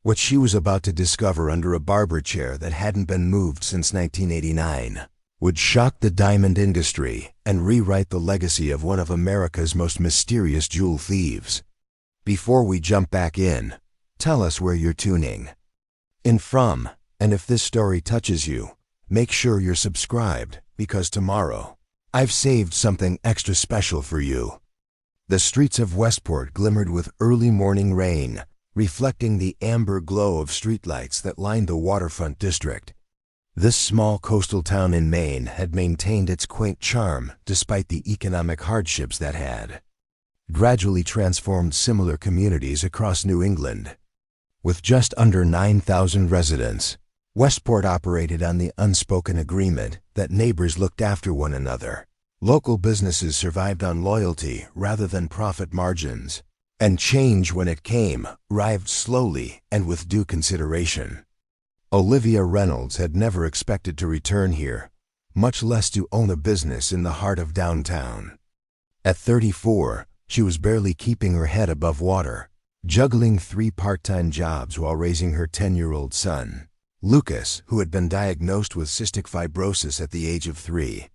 What she was about to discover under a barber chair that hadn't been moved since 1989 would shock the diamond industry and rewrite the legacy of one of America's most mysterious jewel thieves. Before we jump back in, tell us where you're tuning in from, and if this story touches you, make sure you're subscribed, because tomorrow, I've saved something extra special for you. The streets of Westport glimmered with early morning rain, reflecting the amber glow of streetlights that lined the waterfront district. This small coastal town in Maine had maintained its quaint charm despite the economic hardships that had gradually transformed similar communities across New England. With just under 9,000 residents, Westport operated on the unspoken agreement that neighbors looked after one another. Local businesses survived on loyalty rather than profit margins, and change, when it came, arrived slowly and with due consideration. Olivia Reynolds had never expected to return here, much less to own a business in the heart of downtown. At 34, she was barely keeping her head above water, juggling 3 part-time jobs while raising her 10-year-old son, Lucas, who had been diagnosed with cystic fibrosis at the age of 3.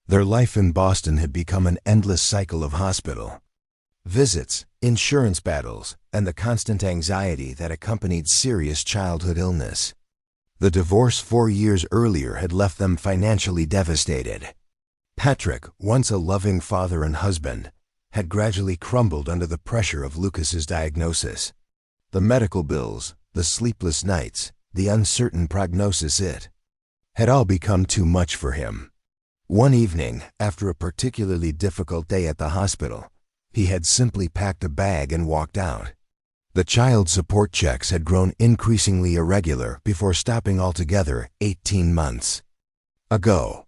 Their life in Boston had become an endless cycle of hospital visits, insurance battles, and the constant anxiety that accompanied serious childhood illness. The divorce 4 years earlier had left them financially devastated. Patrick, once a loving father and husband, had gradually crumbled under the pressure of Lucas's diagnosis. The medical bills, the sleepless nights, the uncertain prognosis, it had all become too much for him. One evening, after a particularly difficult day at the hospital, he had simply packed a bag and walked out. The child support checks had grown increasingly irregular before stopping altogether 18 months ago.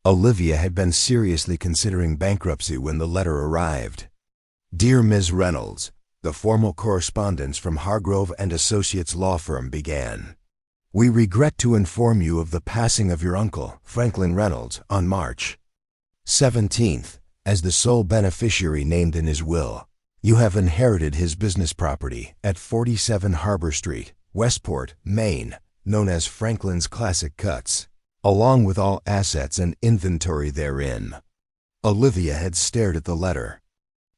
Olivia had been seriously considering bankruptcy when the letter arrived. Dear Ms. Reynolds, the formal correspondence from Hargrove and Associates law firm began. We regret to inform you of the passing of your uncle, Franklin Reynolds, on March 17th, as the sole beneficiary named in his will. You have inherited his business property at 47 Harbor Street, Westport, Maine, known as Franklin's Classic Cuts, along with all assets and inventory therein. Olivia had stared at the letter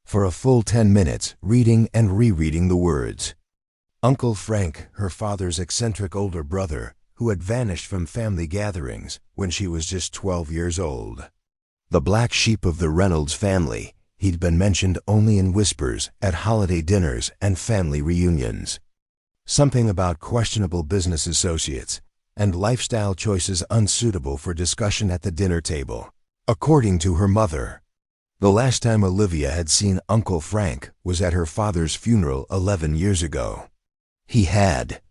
for a full 10 minutes, reading and rereading the words. Uncle Frank, her father's eccentric older brother, who had vanished from family gatherings when she was just 12 years old. The black sheep of the Reynolds family. He'd been mentioned only in whispers at holiday dinners and family reunions. Something about questionable business associates and lifestyle choices unsuitable for discussion at the dinner table, according to her mother. The last time Olivia had seen Uncle Frank was at her father's funeral 11 years ago. He had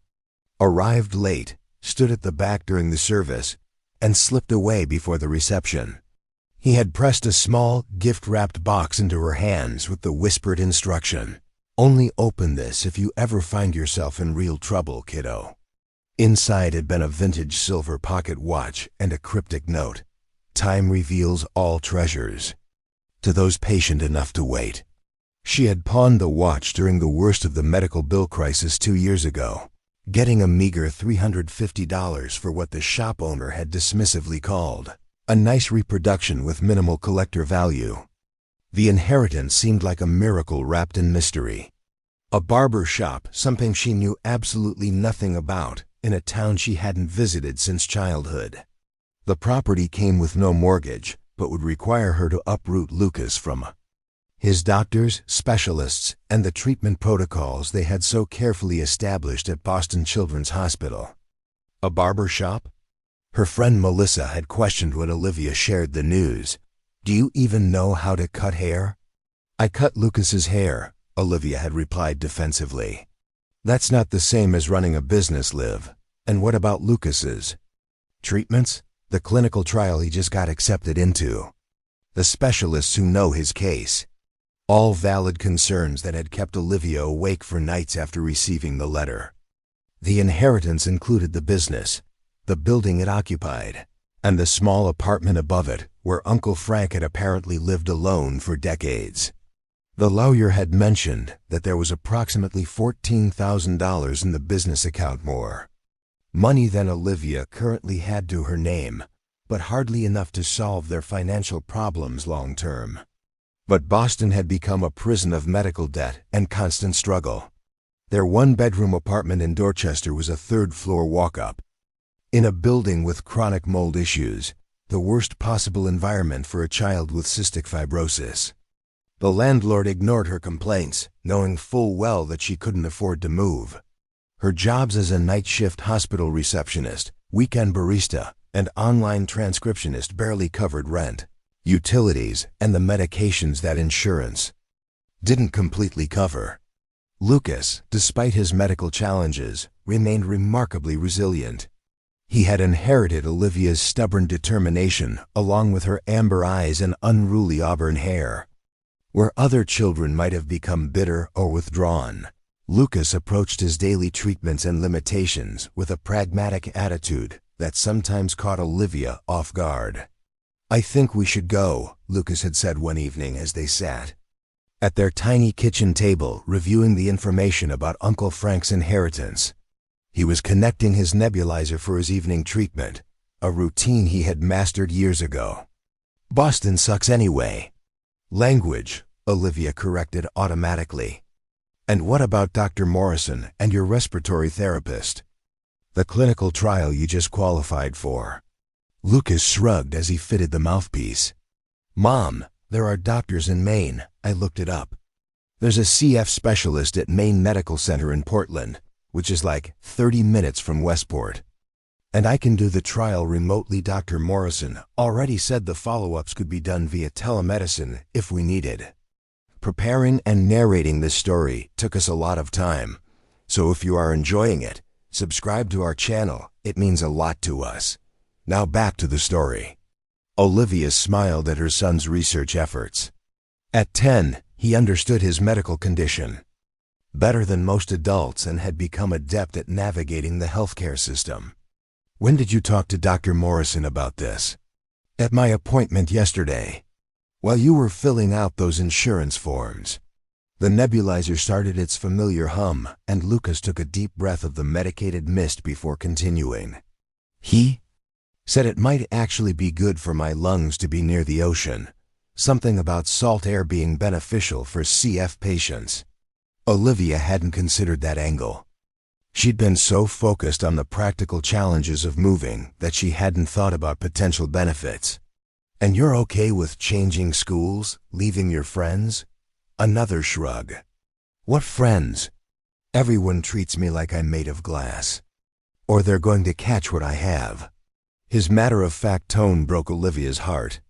arrived late, stood at the back during the service, and slipped away before the reception. He had pressed a small, gift-wrapped box into her hands with the whispered instruction, "Only open this if you ever find yourself in real trouble, kiddo." Inside had been a vintage silver pocket watch and a cryptic note, "Time reveals all treasures. To those patient enough to wait." She had pawned the watch during the worst of the medical bill crisis 2 years ago, getting a meager $350 for what the shop owner had dismissively called a nice reproduction with minimal collector value. The inheritance seemed like a miracle wrapped in mystery. A barber shop, something she knew absolutely nothing about, in a town she hadn't visited since childhood. The property came with no mortgage, but would require her to uproot Lucas from his doctors, specialists, and the treatment protocols they had so carefully established at Boston Children's Hospital. A barber shop? Her friend Melissa had questioned when Olivia shared the news. "Do you even know how to cut hair?" "I cut Lucas's hair," Olivia had replied defensively. "That's not the same as running a business, Liv. And what about Lucas's treatments? The clinical trial he just got accepted into. The specialists who know his case." All valid concerns that had kept Olivia awake for nights after receiving the letter. The inheritance included the business, the building it occupied, and the small apartment above it where Uncle Frank had apparently lived alone for decades. The lawyer had mentioned that there was approximately $14,000 in the business account, more money than Olivia currently had to her name, but hardly enough to solve their financial problems long term. But Boston had become a prison of medical debt and constant struggle. Their one-bedroom apartment in Dorchester was a third-floor walk-up, in a building with chronic mold issues, the worst possible environment for a child with cystic fibrosis. The landlord ignored her complaints, knowing full well that she couldn't afford to move. Her jobs as a night shift hospital receptionist, weekend barista, and online transcriptionist barely covered rent, utilities, and the medications that insurance didn't completely cover. Lucas, despite his medical challenges, remained remarkably resilient. He had inherited Olivia's stubborn determination, along with her amber eyes and unruly auburn hair. Where other children might have become bitter or withdrawn, Lucas approached his daily treatments and limitations with a pragmatic attitude that sometimes caught Olivia off guard. "I think we should go," Lucas had said one evening as they sat at their tiny kitchen table reviewing the information about Uncle Frank's inheritance. He was connecting his nebulizer for his evening treatment, a routine he had mastered years ago. "Boston sucks anyway." "Language," Olivia corrected automatically. "And what about Dr. Morrison and your respiratory therapist? The clinical trial you just qualified for?" Lucas shrugged as he fitted the mouthpiece. "Mom, there are doctors in Maine. I looked it up. There's a CF specialist at Maine Medical Center in Portland, which is like 30 minutes from Westport. And I can do the trial remotely. Dr. Morrison already said the follow-ups could be done via telemedicine if we needed." Preparing and narrating this story took us a lot of time, so if you are enjoying it, subscribe to our channel. It means a lot to us. Now back to the story. Olivia smiled at her son's research efforts. At 10, he understood his medical condition better than most adults and had become adept at navigating the healthcare system. "When did you talk to Dr. Morrison about this?" "At my appointment yesterday, while you were filling out those insurance forms." The nebulizer started its familiar hum, and Lucas took a deep breath of the medicated mist before continuing. "He said it might actually be good for my lungs to be near the ocean. Something about salt air being beneficial for CF patients." Olivia hadn't considered that angle. She'd been so focused on the practical challenges of moving that she hadn't thought about potential benefits. "And you're okay with changing schools, leaving your friends?" Another shrug. "What friends? Everyone treats me like I'm made of glass. Or they're going to catch what I have." His matter-of-fact tone broke Olivia's heart.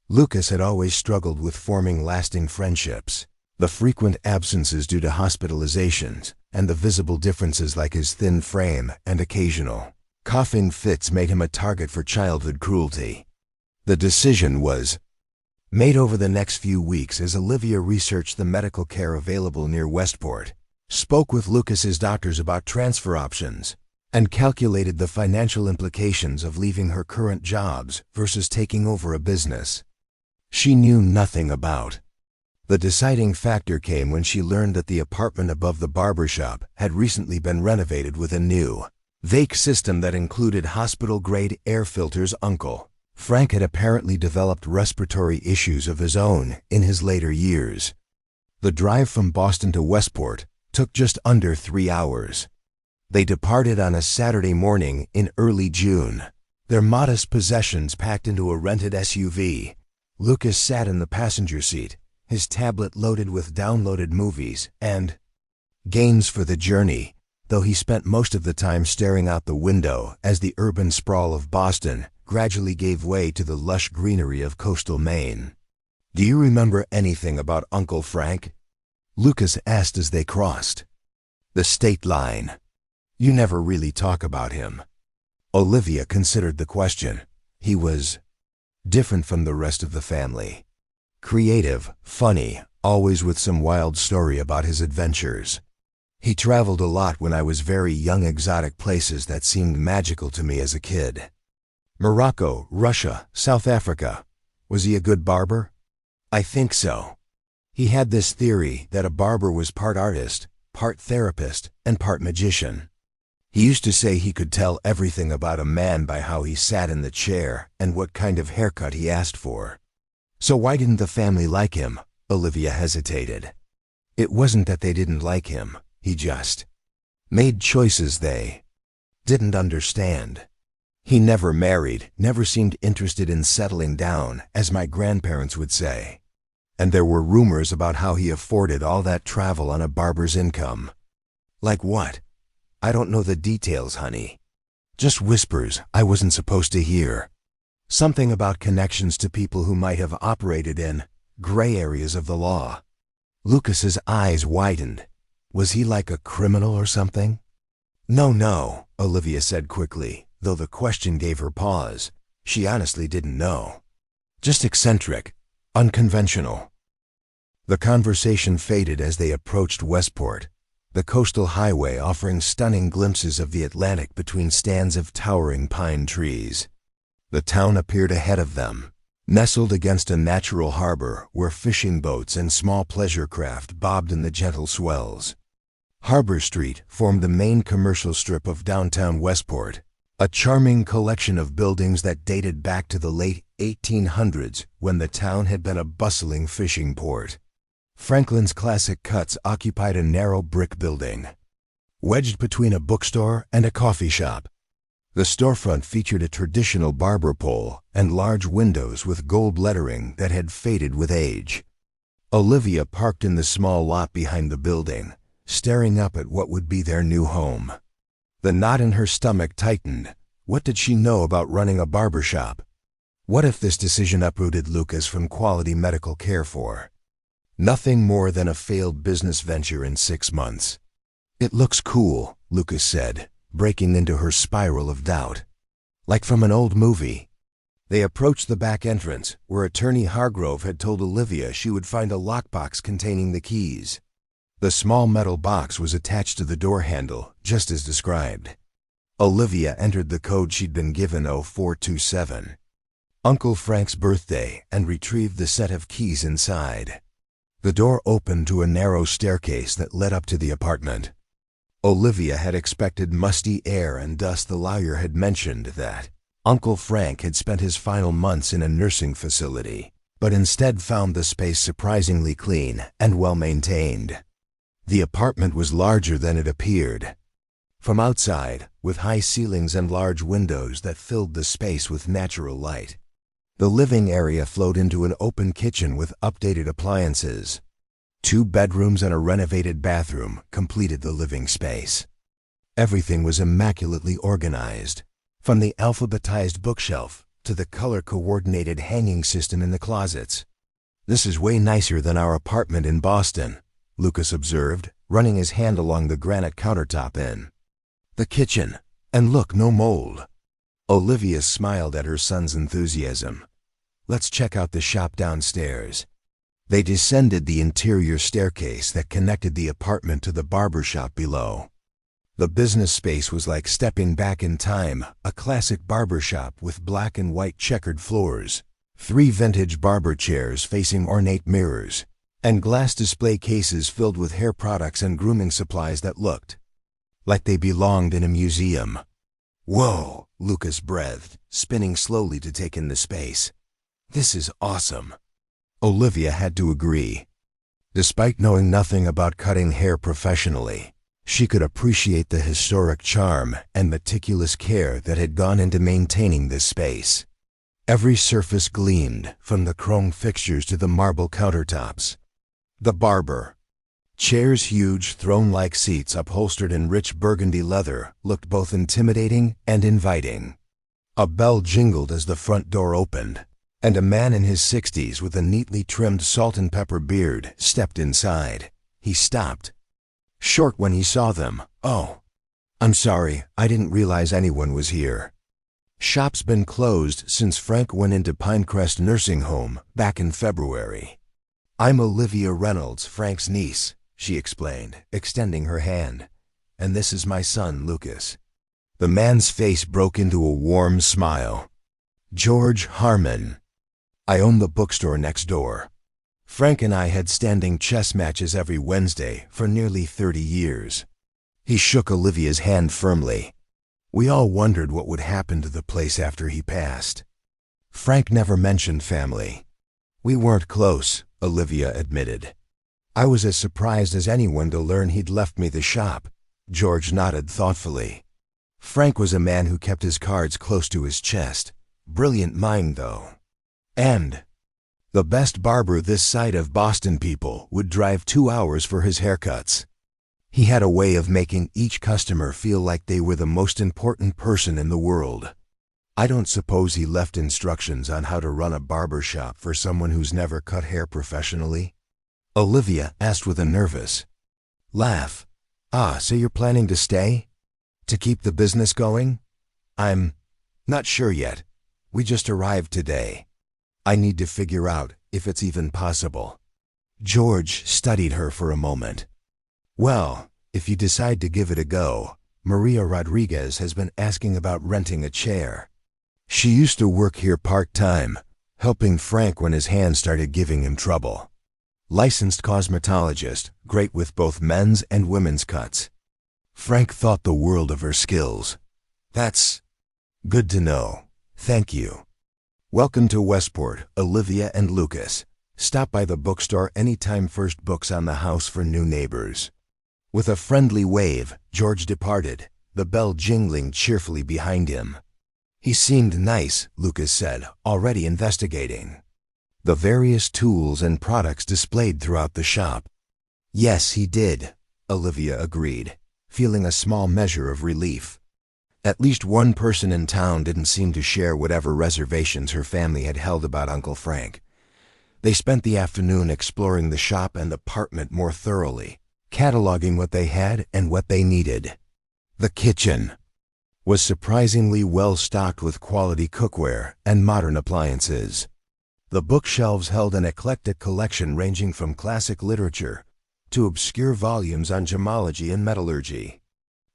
Lucas had always struggled with forming lasting friendships. The frequent absences due to hospitalizations and the visible differences like his thin frame and occasional coughing fits made him a target for childhood cruelty. The decision was made over the next few weeks as Olivia researched the medical care available near Westport, spoke with Lucas's doctors about transfer options, and calculated the financial implications of leaving her current jobs versus taking over a business she knew nothing about. The deciding factor came when she learned that the apartment above the barber shop had recently been renovated with a new vac system that included hospital-grade air filters. Uncle Frank had apparently developed respiratory issues of his own in his later years. The drive from Boston to Westport took just under 3 hours. They departed on a Saturday morning in early June, their modest possessions packed into a rented SUV. Lucas sat in the passenger seat, his tablet loaded with downloaded movies and games for the journey, though he spent most of the time staring out the window as the urban sprawl of Boston gradually gave way to the lush greenery of coastal Maine. "Do you remember anything about Uncle Frank?" Lucas asked as they crossed the state line. "You never really talk about him." Olivia considered the question. He was different from the rest of the family. Creative, funny, always with some wild story about his adventures. "He traveled a lot when I was very young, exotic places that seemed magical to me as a kid. Morocco, Russia, South Africa. Was he a good barber?" "I think so. He had this theory that a barber was part artist, part therapist, and part magician. He used to say he could tell everything about a man by how he sat in the chair and what kind of haircut he asked for. So why didn't the family like him? Olivia hesitated. It wasn't that they didn't like him, he just made choices they didn't understand. He never married, never seemed interested in settling down, as my grandparents would say. And there were rumors about how he afforded all that travel on a barber's income. Like what? I don't know the details, honey. Just whispers I wasn't supposed to hear. Something about connections to people who might have operated in gray areas of the law. Lucas's eyes widened. Was he like a criminal or something? No, Olivia said quickly, though the question gave her pause. She honestly didn't know. Just eccentric, unconventional. The conversation faded as they approached Westport, the coastal highway offering stunning glimpses of the Atlantic between stands of towering pine trees. The town appeared ahead of them, nestled against a natural harbor where fishing boats and small pleasure craft bobbed in the gentle swells. Harbor Street formed the main commercial strip of downtown Westport, a charming collection of buildings that dated back to the late 1800s when the town had been a bustling fishing port. Franklin's Classic Cuts occupied a narrow brick building, wedged between a bookstore and a coffee shop. The storefront featured a traditional barber pole and large windows with gold lettering that had faded with age. Olivia parked in the small lot behind the building, staring up at what would be their new home. The knot in her stomach tightened. What did she know about running a barber shop? What if this decision uprooted Lucas from quality medical care for nothing more than a failed business venture in 6 months? It looks cool, Lucas said, breaking into her spiral of doubt. Like from an old movie. They approached the back entrance, where attorney Hargrove had told Olivia she would find a lockbox containing the keys. The small metal box was attached to the door handle, just as described. Olivia entered the code she'd been given, 0427. Uncle Frank's birthday, and retrieved the set of keys inside. The door opened to a narrow staircase that led up to the apartment. Olivia had expected musty air and dust. The lawyer had mentioned that Uncle Frank had spent his final months in a nursing facility, but instead found the space surprisingly clean and well-maintained. The apartment was larger than it appeared. From outside, with high ceilings and large windows that filled the space with natural light, the living area flowed into an open kitchen with updated appliances. 2 bedrooms and a renovated bathroom completed the living space. Everything was immaculately organized, from the alphabetized bookshelf to the color-coordinated hanging system in the closets. "This is way nicer than our apartment in Boston," Lucas observed, running his hand along the granite countertop in the kitchen. "And look, no mold." Olivia smiled at her son's enthusiasm. "Let's check out the shop downstairs." They descended the interior staircase that connected the apartment to the barber shop below. The business space was like stepping back in time, a classic barber shop with black and white checkered floors, 3 vintage barber chairs facing ornate mirrors, and glass display cases filled with hair products and grooming supplies that looked like they belonged in a museum. "Whoa," Lucas breathed, spinning slowly to take in the space. "This is awesome." Olivia had to agree. Despite knowing nothing about cutting hair professionally, she could appreciate the historic charm and meticulous care that had gone into maintaining this space. Every surface gleamed, from the chrome fixtures to the marble countertops. The barber. Chairs, huge throne-like seats upholstered in rich burgundy leather, looked both intimidating and inviting. A bell jingled as the front door opened, and a man in his 60s with a neatly trimmed salt and pepper beard stepped inside. He stopped short when he saw them. "Oh, I'm sorry, I didn't realize anyone was here. Shop's been closed since Frank went into Pinecrest Nursing Home back in February. I'm Olivia Reynolds, Frank's niece," she explained, extending her hand. "And this is my son, Lucas." The man's face broke into a warm smile. "George Harmon. I own the bookstore next door." Frank and I had standing chess matches every Wednesday for nearly 30 years. He shook Olivia's hand firmly. We all wondered what would happen to the place after he passed. Frank never mentioned family. We weren't close, Olivia admitted. I was as surprised as anyone to learn he'd left me the shop. George nodded thoughtfully. Frank was a man who kept his cards close to his chest. Brilliant mind, though. And the best barber this side of Boston. People would drive 2 hours for his haircuts. He had a way of making each customer feel like they were the most important person in the world. I don't suppose he left instructions on how to run a barber shop for someone who's never cut hair professionally? Olivia asked with a nervous laugh. So you're planning to stay? To keep the business going? I'm not sure yet. We just arrived today. I need to figure out if it's even possible. George studied her for a moment. Well, if you decide to give it a go, Maria Rodriguez has been asking about renting a chair. She used to work here part-time, helping Frank when his hand started giving him trouble. Licensed cosmetologist, great with both men's and women's cuts. Frank thought the world of her skills. That's good to know. Thank you. Welcome to Westport, Olivia and Lucas. Stop by the bookstore anytime. First books on the house for new neighbors. With a friendly wave, George departed, the bell jingling cheerfully behind him. He seemed nice, Lucas said, already investigating the various tools and products displayed throughout the shop. Yes, he did, Olivia agreed, feeling a small measure of relief. At least one person in town didn't seem to share whatever reservations her family had held about Uncle Frank. They spent the afternoon exploring the shop and apartment more thoroughly, cataloging what they had and what they needed. The kitchen was surprisingly well stocked with quality cookware and modern appliances. The bookshelves held an eclectic collection ranging from classic literature to obscure volumes on gemology and metallurgy.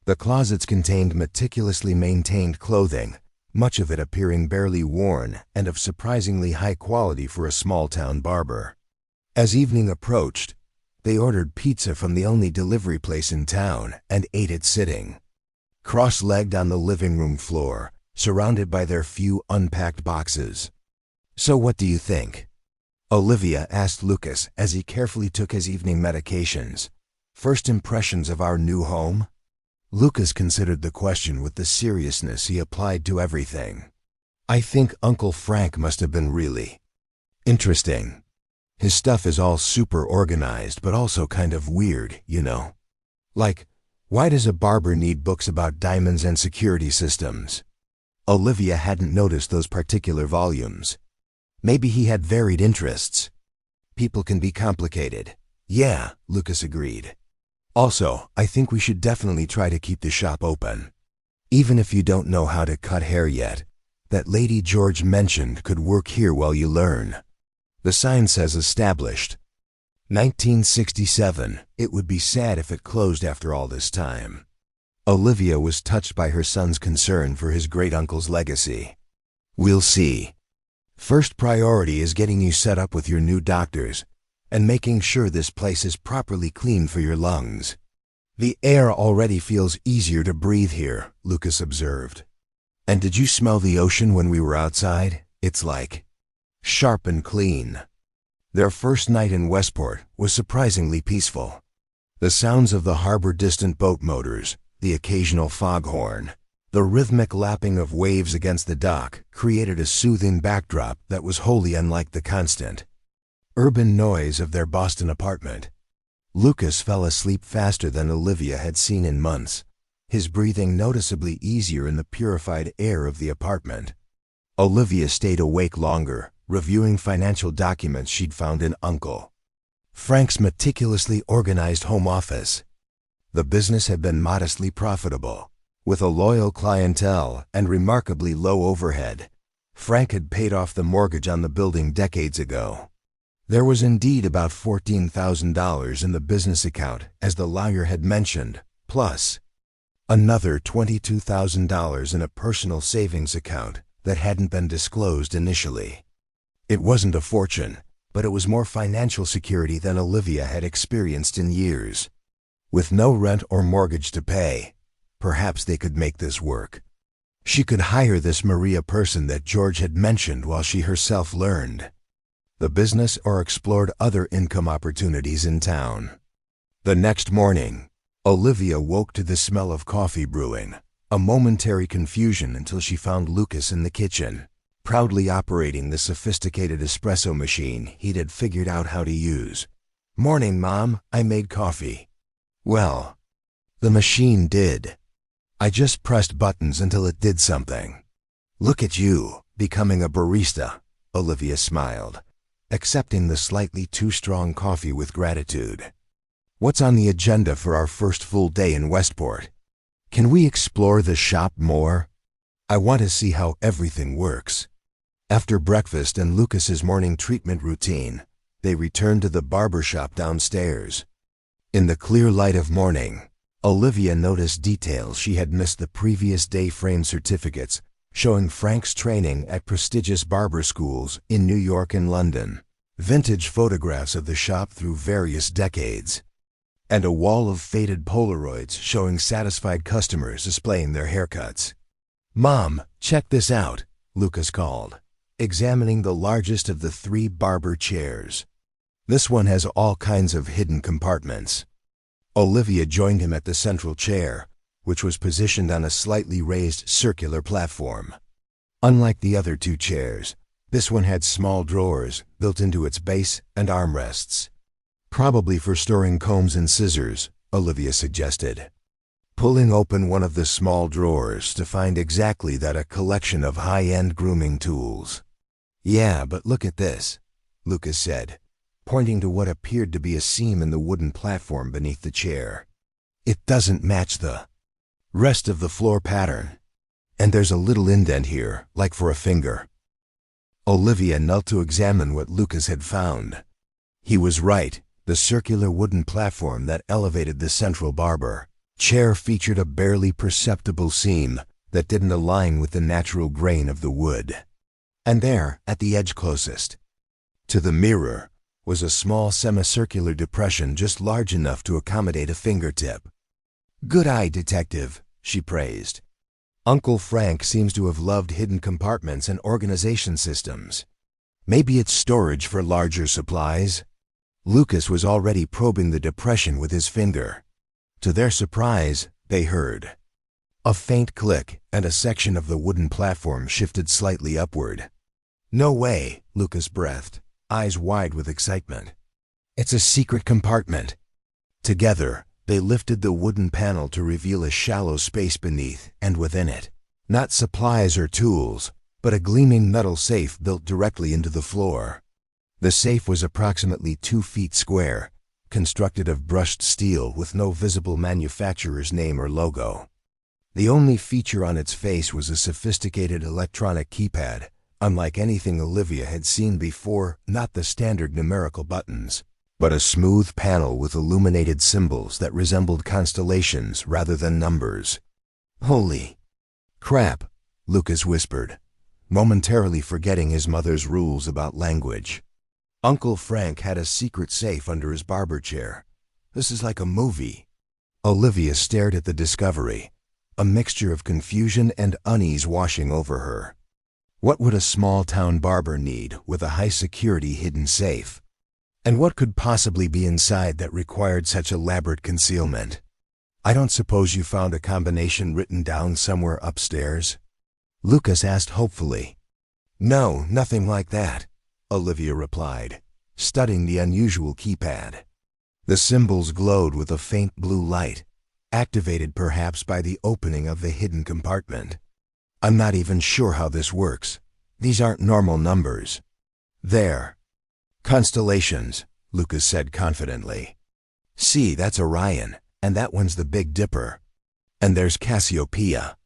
The closets contained meticulously maintained clothing, much of it appearing barely worn and of surprisingly high quality for a small-town barber. As evening approached, they ordered pizza from the only delivery place in town and ate it sitting, cross-legged on the living room floor, surrounded by their few unpacked boxes. So what do you think? Olivia asked Lucas as he carefully took his evening medications. First impressions of our new home? Lucas considered the question with the seriousness he applied to everything. I think Uncle Frank must have been really interesting. His stuff is all super organized, but also kind of weird, you know. Like, why does a barber need books about diamonds and security systems? Olivia hadn't noticed those particular volumes. Maybe he had varied interests. People can be complicated. Yeah, Lucas agreed. Also, I think we should definitely try to keep the shop open. Even if you don't know how to cut hair yet, that lady George mentioned could work here while you learn. The sign says established 1967. It would be sad if it closed after all this time. Olivia was touched by her son's concern for his great-uncle's legacy. We'll see. First priority is getting you set up with your new doctors and making sure this place is properly clean for your lungs. The air already feels easier to breathe here, Lucas observed. And did you smell the ocean when we were outside? It's like sharp and clean. Their first night in Westport was surprisingly peaceful. The sounds of the harbor, distant boat motors, the occasional foghorn, the rhythmic lapping of waves against the dock created a soothing backdrop that was wholly unlike the constant urban noise of their Boston apartment. Lucas fell asleep faster than Olivia had seen in months, his breathing noticeably easier in the purified air of the apartment. Olivia stayed awake longer, reviewing financial documents she'd found in Uncle Frank's meticulously organized home office. The business had been modestly profitable. With a loyal clientele and remarkably low overhead, Frank had paid off the mortgage on the building decades ago. There was indeed about $14,000 in the business account, as the lawyer had mentioned, plus another $22,000 in a personal savings account that hadn't been disclosed initially. It wasn't a fortune, but it was more financial security than Olivia had experienced in years. With no rent or mortgage to pay, perhaps they could make this work. She could hire this Maria person that George had mentioned while she herself learned the business or explored other income opportunities in town. The next morning, Olivia woke to the smell of coffee brewing, a momentary confusion until she found Lucas in the kitchen, proudly operating the sophisticated espresso machine he'd had figured out how to use. "Morning, Mom, I made coffee." "Well, the machine did. I just pressed buttons until it did something." "Look at you, becoming a barista," Olivia smiled, accepting the slightly too strong coffee with gratitude. "What's on the agenda for our first full day in Westport? Can we explore the shop more? I want to see how everything works." After breakfast and Lucas's morning treatment routine, they returned to the barber shop downstairs. In the clear light of morning, Olivia noticed details she had missed the previous day: framed certificates showing Frank's training at prestigious barber schools in New York and London, vintage photographs of the shop through various decades, and a wall of faded Polaroids showing satisfied customers displaying their haircuts. "Mom, check this out," Lucas called, examining the largest of the 3 barber chairs. "This one has all kinds of hidden compartments." Olivia joined him at the central chair, which was positioned on a slightly raised circular platform. Unlike the other 2 chairs, this one had small drawers built into its base and armrests. "Probably for storing combs and scissors," Olivia suggested, pulling open one of the small drawers to find exactly that: a collection of high-end grooming tools. "Yeah, but look at this," Lucas said, pointing to what appeared to be a seam in the wooden platform beneath the chair. "It doesn't match the rest of the floor pattern. And there's a little indent here, like for a finger." Olivia knelt to examine what Lucas had found. He was right. The circular wooden platform that elevated the central barber chair featured a barely perceptible seam that didn't align with the natural grain of the wood. And there, at the edge closest to the mirror, was a small semicircular depression just large enough to accommodate a fingertip. "Good eye, detective," she praised. "Uncle Frank seems to have loved hidden compartments and organization systems. Maybe it's storage for larger supplies." Lucas was already probing the depression with his finger. To their surprise, they heard a faint click, and a section of the wooden platform shifted slightly upward. "No way," Lucas breathed, eyes wide with excitement. "It's a secret compartment." Together, they lifted the wooden panel to reveal a shallow space beneath and within it. Not supplies or tools, but a gleaming metal safe built directly into the floor. The safe was approximately 2 feet square, constructed of brushed steel with no visible manufacturer's name or logo. The only feature on its face was a sophisticated electronic keypad, unlike anything Olivia had seen before. Not the standard numerical buttons, but a smooth panel with illuminated symbols that resembled constellations rather than numbers. "Holy crap," Lucas whispered, momentarily forgetting his mother's rules about language. "Uncle Frank had a secret safe under his barber chair. This is like a movie." Olivia stared at the discovery, a mixture of confusion and unease washing over her. What would a small-town barber need with a high-security hidden safe? And what could possibly be inside that required such elaborate concealment? "I don't suppose you found a combination written down somewhere upstairs?" Lucas asked hopefully. "No, nothing like that," Olivia replied, studying the unusual keypad. The symbols glowed with a faint blue light, activated perhaps by the opening of the hidden compartment. "I'm not even sure how this works. These aren't normal numbers." "There. Constellations," Lucas said confidently. "See, that's Orion, and that one's the Big Dipper. And there's Cassiopeia."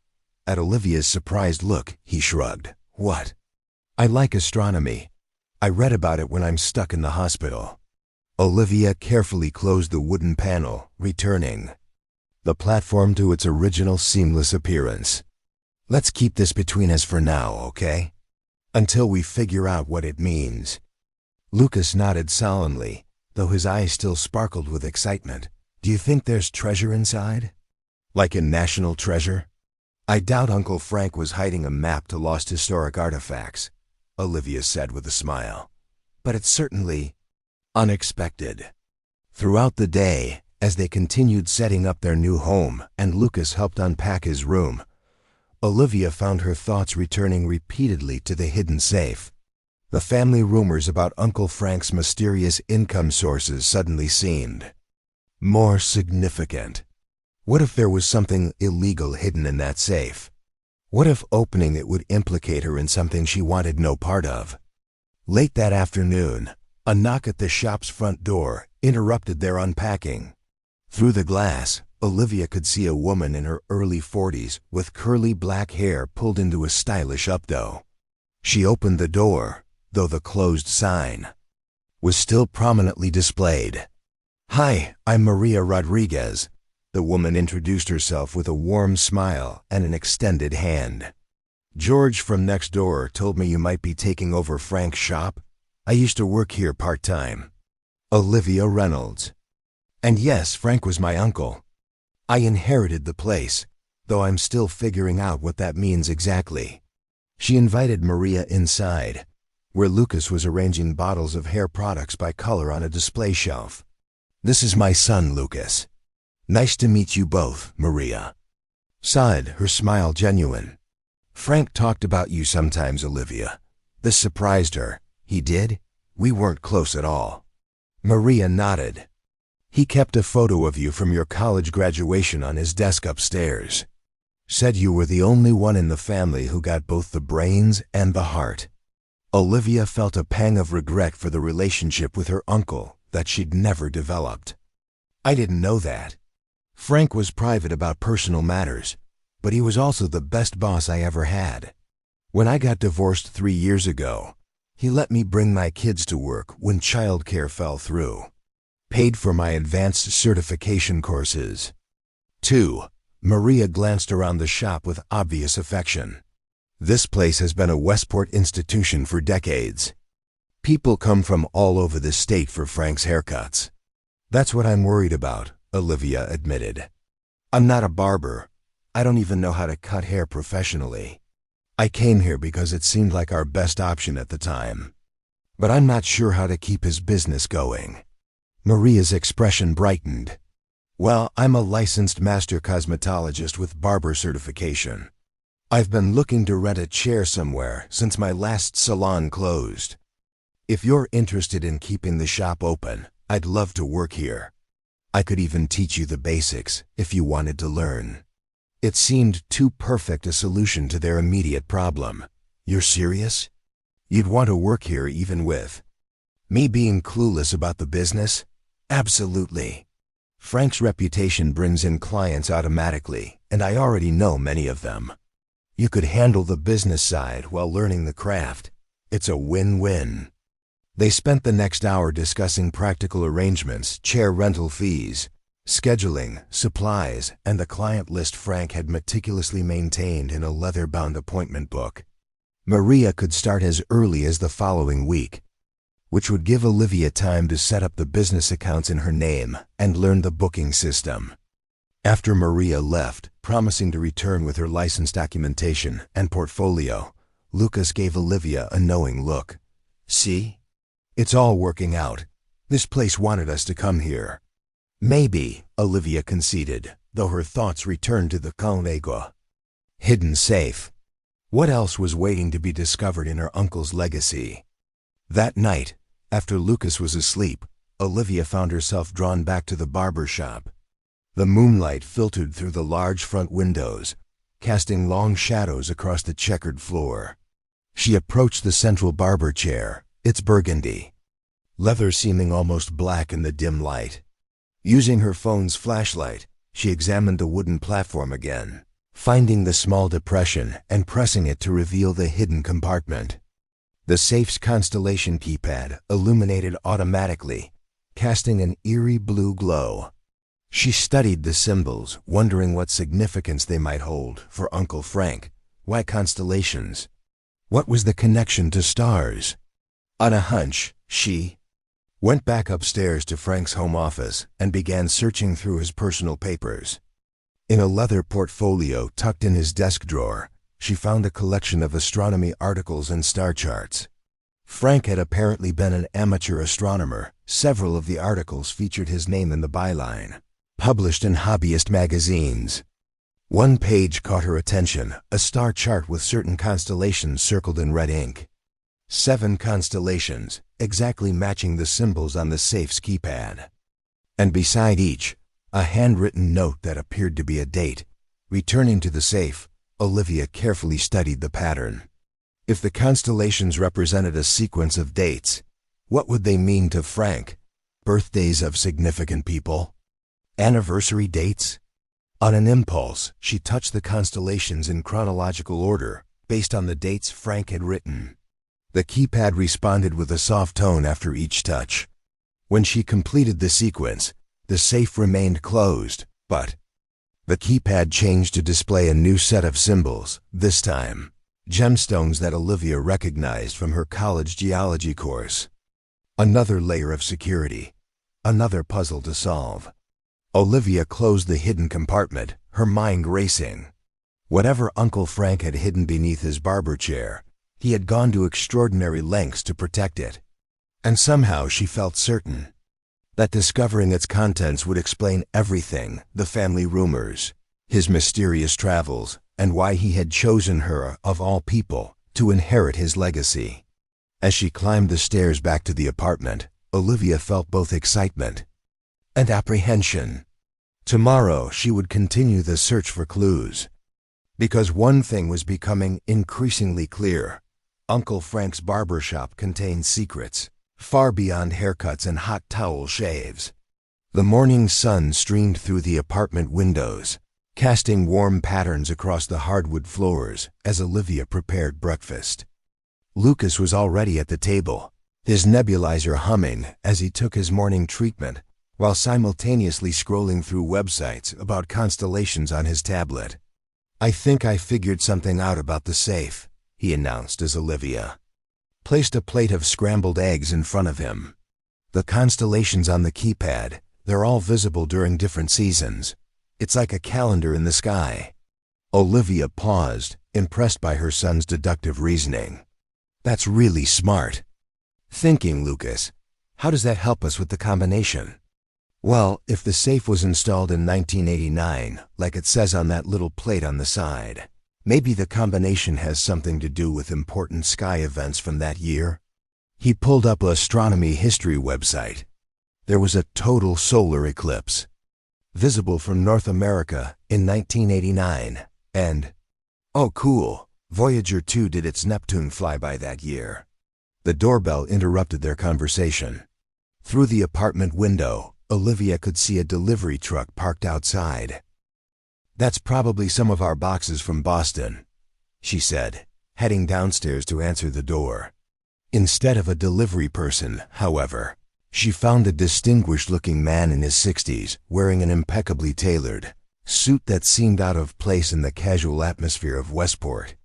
At Olivia's surprised look, he shrugged. "What?" "I like astronomy. I read about it when I'm stuck in the hospital." Olivia carefully closed the wooden panel, returning the platform to its original seamless appearance. "Let's keep this between us for now, okay? Until we figure out what it means." Lucas nodded solemnly, though his eyes still sparkled with excitement. Do you think there's treasure inside? Like a national treasure? I doubt Uncle Frank was hiding a map to lost historic artifacts, Olivia said with a smile. But it's certainly unexpected. Throughout the day, as they continued setting up their new home and Lucas helped unpack his room, Olivia found her thoughts returning repeatedly to the hidden safe. The family rumors about Uncle Frank's mysterious income sources suddenly seemed more significant. What if there was something illegal hidden in that safe? What if opening it would implicate her in something she wanted no part of? Late that afternoon, a knock at the shop's front door interrupted their unpacking. Through the glass, Olivia could see a woman in her early 40s with curly black hair pulled into a stylish updo. She opened the door, though the closed sign was still prominently displayed. "Hi, I'm Maria Rodriguez." The woman introduced herself with a warm smile and an extended hand. "George from next door told me you might be taking over Frank's shop. I used to work here part-time." Olivia Reynolds. "And yes, Frank was my uncle. I inherited the place, though I'm still figuring out what that means exactly." She invited Maria inside, where Lucas was arranging bottles of hair products by color on a display shelf. "This is my son, Lucas. Nice to meet you both, Maria." Sighed, her smile genuine. "Frank talked about you sometimes, Olivia." This surprised her. "He did? We weren't close at all." Maria nodded. "He kept a photo of you from your college graduation on his desk upstairs. Said you were the only one in the family who got both the brains and the heart." Olivia felt a pang of regret for the relationship with her uncle that she'd never developed. "I didn't know that. Frank was private about personal matters, but he was also the best boss I ever had. When I got divorced 3 years ago, he let me bring my kids to work when childcare fell through. Paid for my advanced certification courses." 2. Maria glanced around the shop with obvious affection. "This place has been a Westport institution for decades. People come from all over the state for Frank's haircuts." "That's what I'm worried about," Olivia admitted. "I'm not a barber. I don't even know how to cut hair professionally. I came here because it seemed like our best option at the time. But I'm not sure how to keep his business going." Maria's expression brightened. "Well, I'm a licensed master cosmetologist with barber certification. I've been looking to rent a chair somewhere since my last salon closed. If you're interested in keeping the shop open, I'd love to work here. I could even teach you the basics if you wanted to learn." It seemed too perfect a solution to their immediate problem. "You're serious? You'd want to work here even with me being clueless about the business?" "Absolutely. Frank's reputation brings in clients automatically, and I already know many of them. You could handle the business side while learning the craft. It's a win-win." They spent the next hour discussing practical arrangements, chair rental fees, scheduling, supplies, and the client list Frank had meticulously maintained in a leather-bound appointment book. Maria could start as early as the following week, which would give Olivia time to set up the business accounts in her name and learn the booking system. After Maria left, promising to return with her license documentation and portfolio, Lucas gave Olivia a knowing look. "See? It's all working out. This place wanted us to come here." "Maybe," Olivia conceded, though her thoughts returned to the Calnego hidden safe. What else was waiting to be discovered in her uncle's legacy? That night, after Lucas was asleep, Olivia found herself drawn back to the barber shop. The moonlight filtered through the large front windows, casting long shadows across the checkered floor. She approached the central barber chair, its burgundy leather seeming almost black in the dim light. Using her phone's flashlight, she examined the wooden platform again, finding the small depression and pressing it to reveal the hidden compartment. The safe's constellation keypad illuminated automatically, casting an eerie blue glow. She studied the symbols, wondering what significance they might hold for Uncle Frank. Why constellations? What was the connection to stars? On a hunch, she went back upstairs to Frank's home office and began searching through his personal papers. In a leather portfolio tucked in his desk drawer, she found a collection of astronomy articles and star charts. Frank had apparently been an amateur astronomer. Several of the articles featured his name in the byline, published in hobbyist magazines. One page caught her attention, a star chart with certain constellations circled in red ink. 7 constellations, exactly matching the symbols on the safe's keypad. And beside each, a handwritten note that appeared to be a date. Returning to the safe, Olivia carefully studied the pattern. If the constellations represented a sequence of dates, what would they mean to Frank? Birthdays of significant people? Anniversary dates? On an impulse, she touched the constellations in chronological order, based on the dates Frank had written. The keypad responded with a soft tone after each touch. When she completed the sequence, the safe remained closed, but the keypad changed to display a new set of symbols, this time gemstones that Olivia recognized from her college geology course. Another layer of security, another puzzle to solve. Olivia closed the hidden compartment, her mind racing. Whatever Uncle Frank had hidden beneath his barber chair, he had gone to extraordinary lengths to protect it. And somehow she felt certain that discovering its contents would explain everything: the family rumors, his mysterious travels, and why he had chosen her, of all people, to inherit his legacy. As she climbed the stairs back to the apartment, Olivia felt both excitement and apprehension. Tomorrow she would continue the search for clues. Because one thing was becoming increasingly clear: Uncle Frank's barber shop contained secrets, far beyond haircuts and hot towel shaves. The morning sun streamed through the apartment windows, casting warm patterns across the hardwood floors as Olivia prepared breakfast. Lucas was already at the table, his nebulizer humming as he took his morning treatment, while simultaneously scrolling through websites about constellations on his tablet. "I think I figured something out about the safe," he announced as Olivia placed a plate of scrambled eggs in front of him. "The constellations on the keypad, they're all visible during different seasons. It's like a calendar in the sky." Olivia paused, impressed by her son's deductive reasoning. "That's really smart." "Thinking, Lucas. How does that help us with the combination?" "Well, if the safe was installed in 1989, like it says on that little plate on the side, maybe the combination has something to do with important sky events from that year." He pulled up an astronomy history website. There was a total solar eclipse, visible from North America in 1989, and, "Oh cool, Voyager 2 did its Neptune flyby that year." The doorbell interrupted their conversation. Through the apartment window, Olivia could see a delivery truck parked outside. "That's probably some of our boxes from Boston," she said, heading downstairs to answer the door. Instead of a delivery person, however, she found a distinguished-looking man in his 60s, wearing an impeccably tailored suit that seemed out of place in the casual atmosphere of Westport.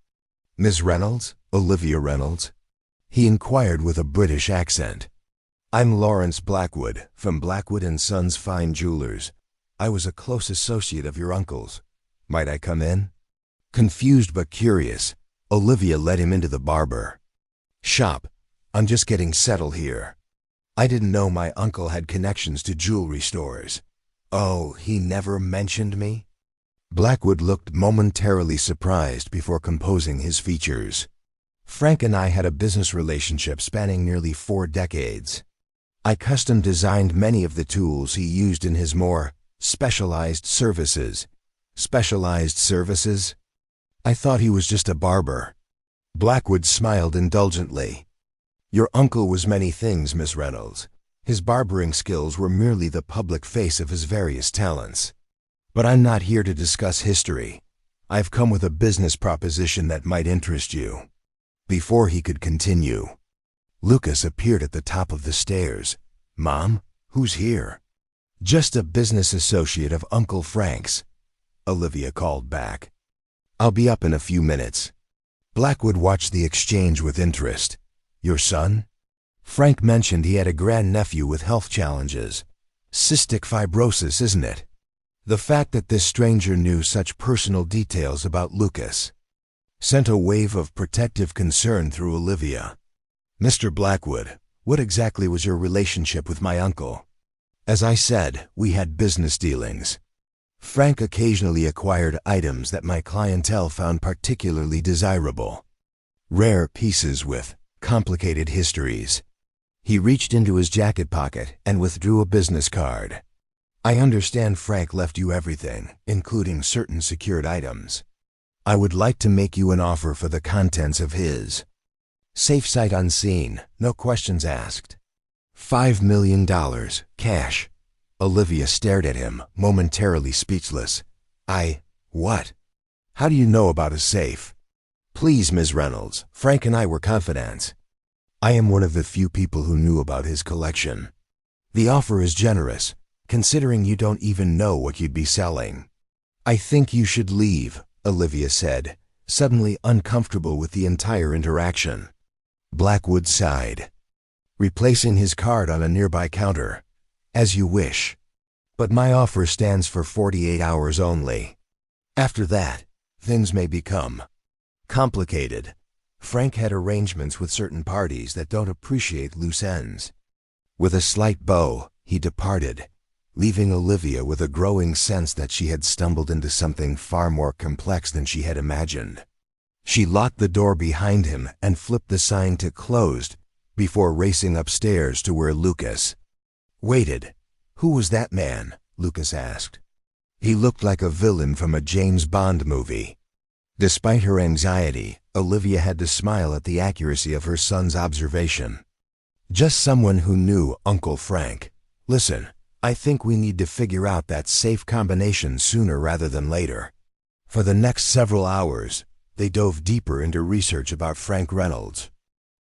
"Miss Reynolds? Olivia Reynolds?" he inquired with a British accent. "I'm Lawrence Blackwood, from Blackwood & Sons Fine Jewelers. I was a close associate of your uncle's. Might I come in?" Confused but curious, Olivia led him into the barber shop. "I'm just getting settled here. I didn't know my uncle had connections to jewelry stores." "Oh, he never mentioned me?" Blackwood looked momentarily surprised before composing his features. "Frank and I had a business relationship spanning nearly 4 decades. I custom designed many of the tools he used in his more specialized services." "Specialized services?" "I thought he was just a barber." Blackwood smiled indulgently. "Your uncle was many things, Miss Reynolds. His barbering skills were merely the public face of his various talents. But I'm not here to discuss history. I've come with a business proposition that might interest you." Before he could continue, Lucas appeared at the top of the stairs. "Mom, who's here?" "Just a business associate of Uncle Frank's," Olivia called back. "I'll be up in a few minutes." Blackwood watched the exchange with interest. "Your son?" Frank mentioned he had a grandnephew with health challenges. Cystic fibrosis, isn't it? The fact that this stranger knew such personal details about Lucas sent a wave of protective concern through Olivia. Mr. Blackwood, what exactly was your relationship with my uncle? As I said, we had business dealings. Frank occasionally acquired items that my clientele found particularly desirable. Rare pieces with complicated histories. He reached into his jacket pocket and withdrew a business card. I understand Frank left you everything, including certain secured items. I would like to make you an offer for the contents of his safe sight unseen, no questions asked. $5 million, cash. Olivia stared at him, momentarily speechless. What? How do you know about a safe? Please, Ms. Reynolds, Frank and I were confidants. I am one of the few people who knew about his collection. The offer is generous, considering you don't even know what you'd be selling. I think you should leave, Olivia said, suddenly uncomfortable with the entire interaction. Blackwood sighed, replacing his card on a nearby counter. As you wish. But my offer stands for 48 hours only. After that, things may become complicated. Frank had arrangements with certain parties that don't appreciate loose ends. With a slight bow, he departed, leaving Olivia with a growing sense that she had stumbled into something far more complex than she had imagined. She locked the door behind him and flipped the sign to closed before racing upstairs to where Lucas waited. Who was that man? Lucas asked. He looked like a villain from a James Bond movie. Despite her anxiety, Olivia had to smile at the accuracy of her son's observation. Just someone who knew Uncle Frank. Listen, I think we need to figure out that safe combination sooner rather than later. For the next several hours, they dove deeper into research about Frank Reynolds.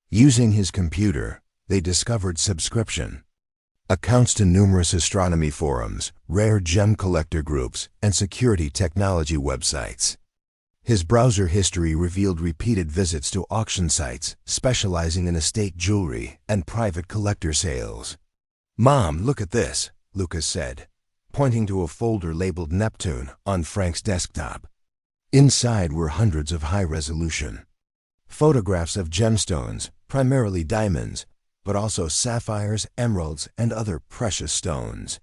Using his computer, they discovered subscription accounts to numerous astronomy forums, rare gem collector groups, and security technology websites. His browser history revealed repeated visits to auction sites specializing in estate jewelry and private collector sales. Mom, look at this, Lucas said, pointing to a folder labeled Neptune on Frank's desktop. Inside were hundreds of high-resolution photographs of gemstones, primarily diamonds, but also sapphires, emeralds, and other precious stones.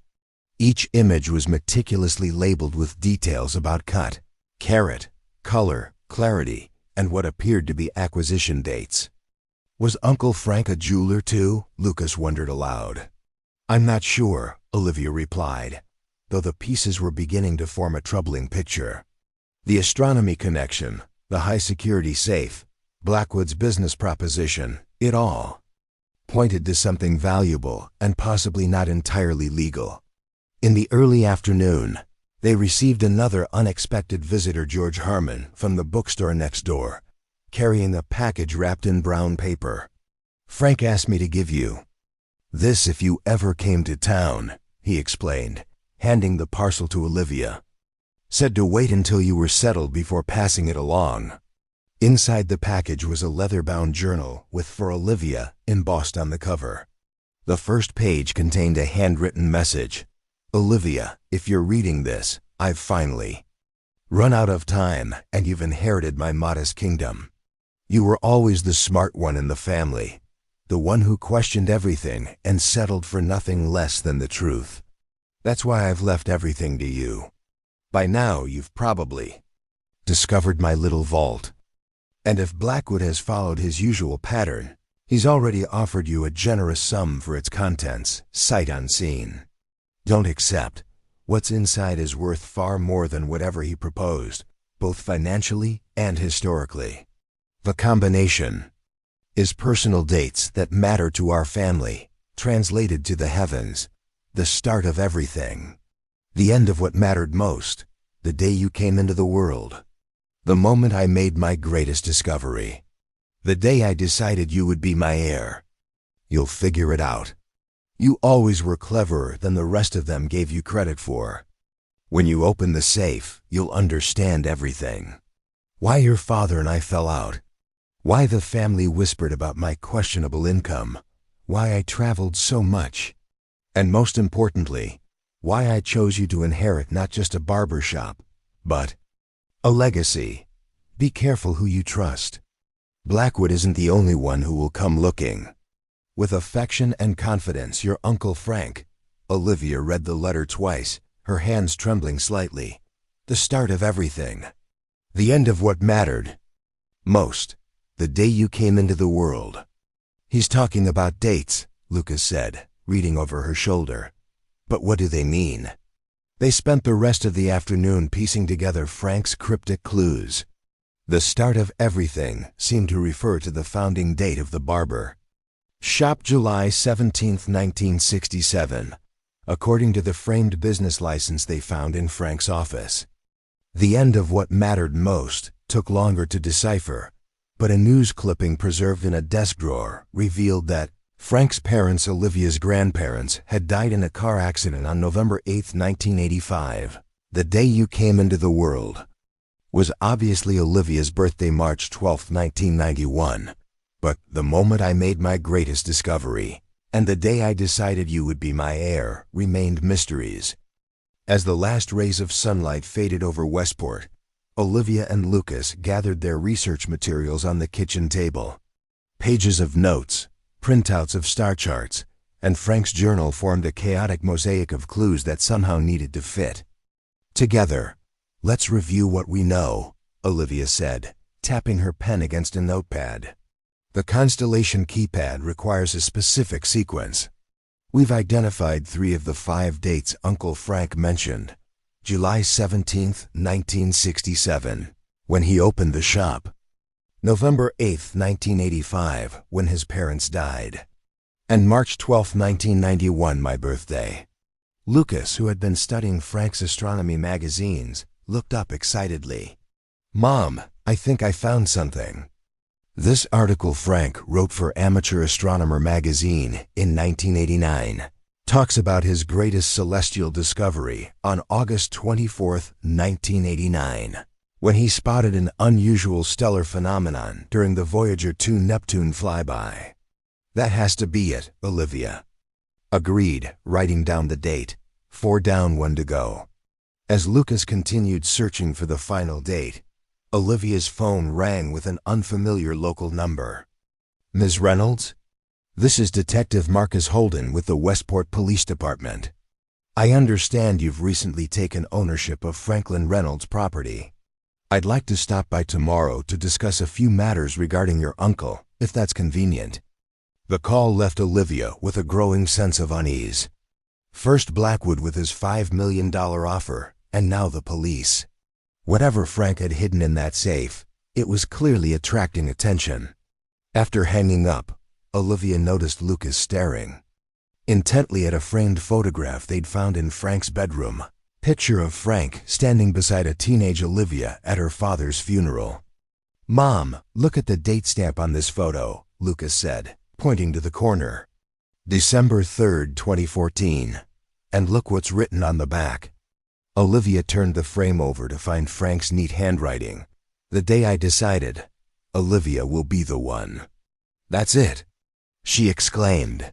Each image was meticulously labeled with details about cut, carat, color, clarity, and what appeared to be acquisition dates. Was Uncle Frank a jeweler too? Lucas wondered aloud. I'm not sure, Olivia replied, though the pieces were beginning to form a troubling picture. The astronomy connection, the high-security safe, Blackwood's business proposition, it all pointed to something valuable and possibly not entirely legal. In the early afternoon, they received another unexpected visitor, George Harmon, from the bookstore next door, carrying a package wrapped in brown paper. Frank asked me to give you this if you ever came to town, he explained, handing the parcel to Olivia. Said to wait until you were settled before passing it along. Inside the package was a leather-bound journal with "For Olivia" embossed on the cover. The first page contained a handwritten message. Olivia, if you're reading this, I've finally run out of time and you've inherited my modest kingdom. You were always the smart one in the family, the one who questioned everything and settled for nothing less than the truth. That's why I've left everything to you. By now you've probably discovered my little vault. And if Blackwood has followed his usual pattern, he's already offered you a generous sum for its contents, sight unseen. Don't accept. What's inside is worth far more than whatever he proposed, both financially and historically. The combination is personal dates that matter to our family, translated to the heavens, the start of everything, the end of what mattered most, the day you came into the world. The moment I made my greatest discovery. The day I decided you would be my heir. You'll figure it out. You always were cleverer than the rest of them gave you credit for. When you open the safe, you'll understand everything. Why your father and I fell out. Why the family whispered about my questionable income. why I traveled so much, and most importantly, why I chose you to inherit not just a barber shop, but a legacy. Be careful who you trust. Blackwood isn't the only one who will come looking. With affection and confidence, your Uncle Frank. Olivia read the letter twice, her hands trembling slightly. The start of everything. The end of what mattered most. The day you came into the world. He's talking about dates, Lucas said, reading over her shoulder. But what do they mean? They spent the rest of the afternoon piecing together Frank's cryptic clues. The start of everything seemed to refer to the founding date of the Barber Shop, July 17, 1967, according to the framed business license they found in Frank's office. The end of what mattered most took longer to decipher, but a news clipping preserved in a desk drawer revealed that Frank's parents, Olivia's grandparents, had died in a car accident on November 8, 1985. The day you came into the world was obviously Olivia's birthday, March 12, 1991. But the moment I made my greatest discovery, and the day I decided you would be my heir, remained mysteries. As the last rays of sunlight faded over Westport, Olivia and Lucas gathered their research materials on the kitchen table. Pages of notes, printouts of star charts, and Frank's journal formed a chaotic mosaic of clues that somehow needed to fit together. Let's review what we know, Olivia said, tapping her pen against a notepad. The constellation keypad requires a specific sequence. We've identified 3 of the 5 dates Uncle Frank mentioned. July 17, 1967, when he opened the shop. November 8, 1985, when his parents died. And March 12, 1991, my birthday. Lucas, who had been studying Frank's astronomy magazines, looked up excitedly. Mom, I think I found something. This article Frank wrote for Amateur Astronomer magazine in 1989 talks about his greatest celestial discovery on August 24, 1989, when he spotted an unusual stellar phenomenon during the Voyager 2 Neptune flyby. That has to be it, Olivia agreed, writing down the date. 4 down, 1 to go. As Lucas continued searching for the final date, Olivia's phone rang with an unfamiliar local number. Ms. Reynolds? This is Detective Marcus Holden with the Westport Police Department. I understand you've recently taken ownership of Franklin Reynolds' property. I'd like to stop by tomorrow to discuss a few matters regarding your uncle, if that's convenient. The call left Olivia with a growing sense of unease. First Blackwood with his $5 million offer, and now the police. Whatever Frank had hidden in that safe, it was clearly attracting attention. After hanging up, Olivia noticed Lucas staring intently at a framed photograph they'd found in Frank's bedroom. Picture of Frank standing beside a teenage Olivia at her father's funeral. Mom, look at the date stamp on this photo, Lucas said, pointing to the corner. December 3, 2014. And look what's written on the back. Olivia turned the frame over to find Frank's neat handwriting. The day I decided, Olivia will be the one. That's it, she exclaimed.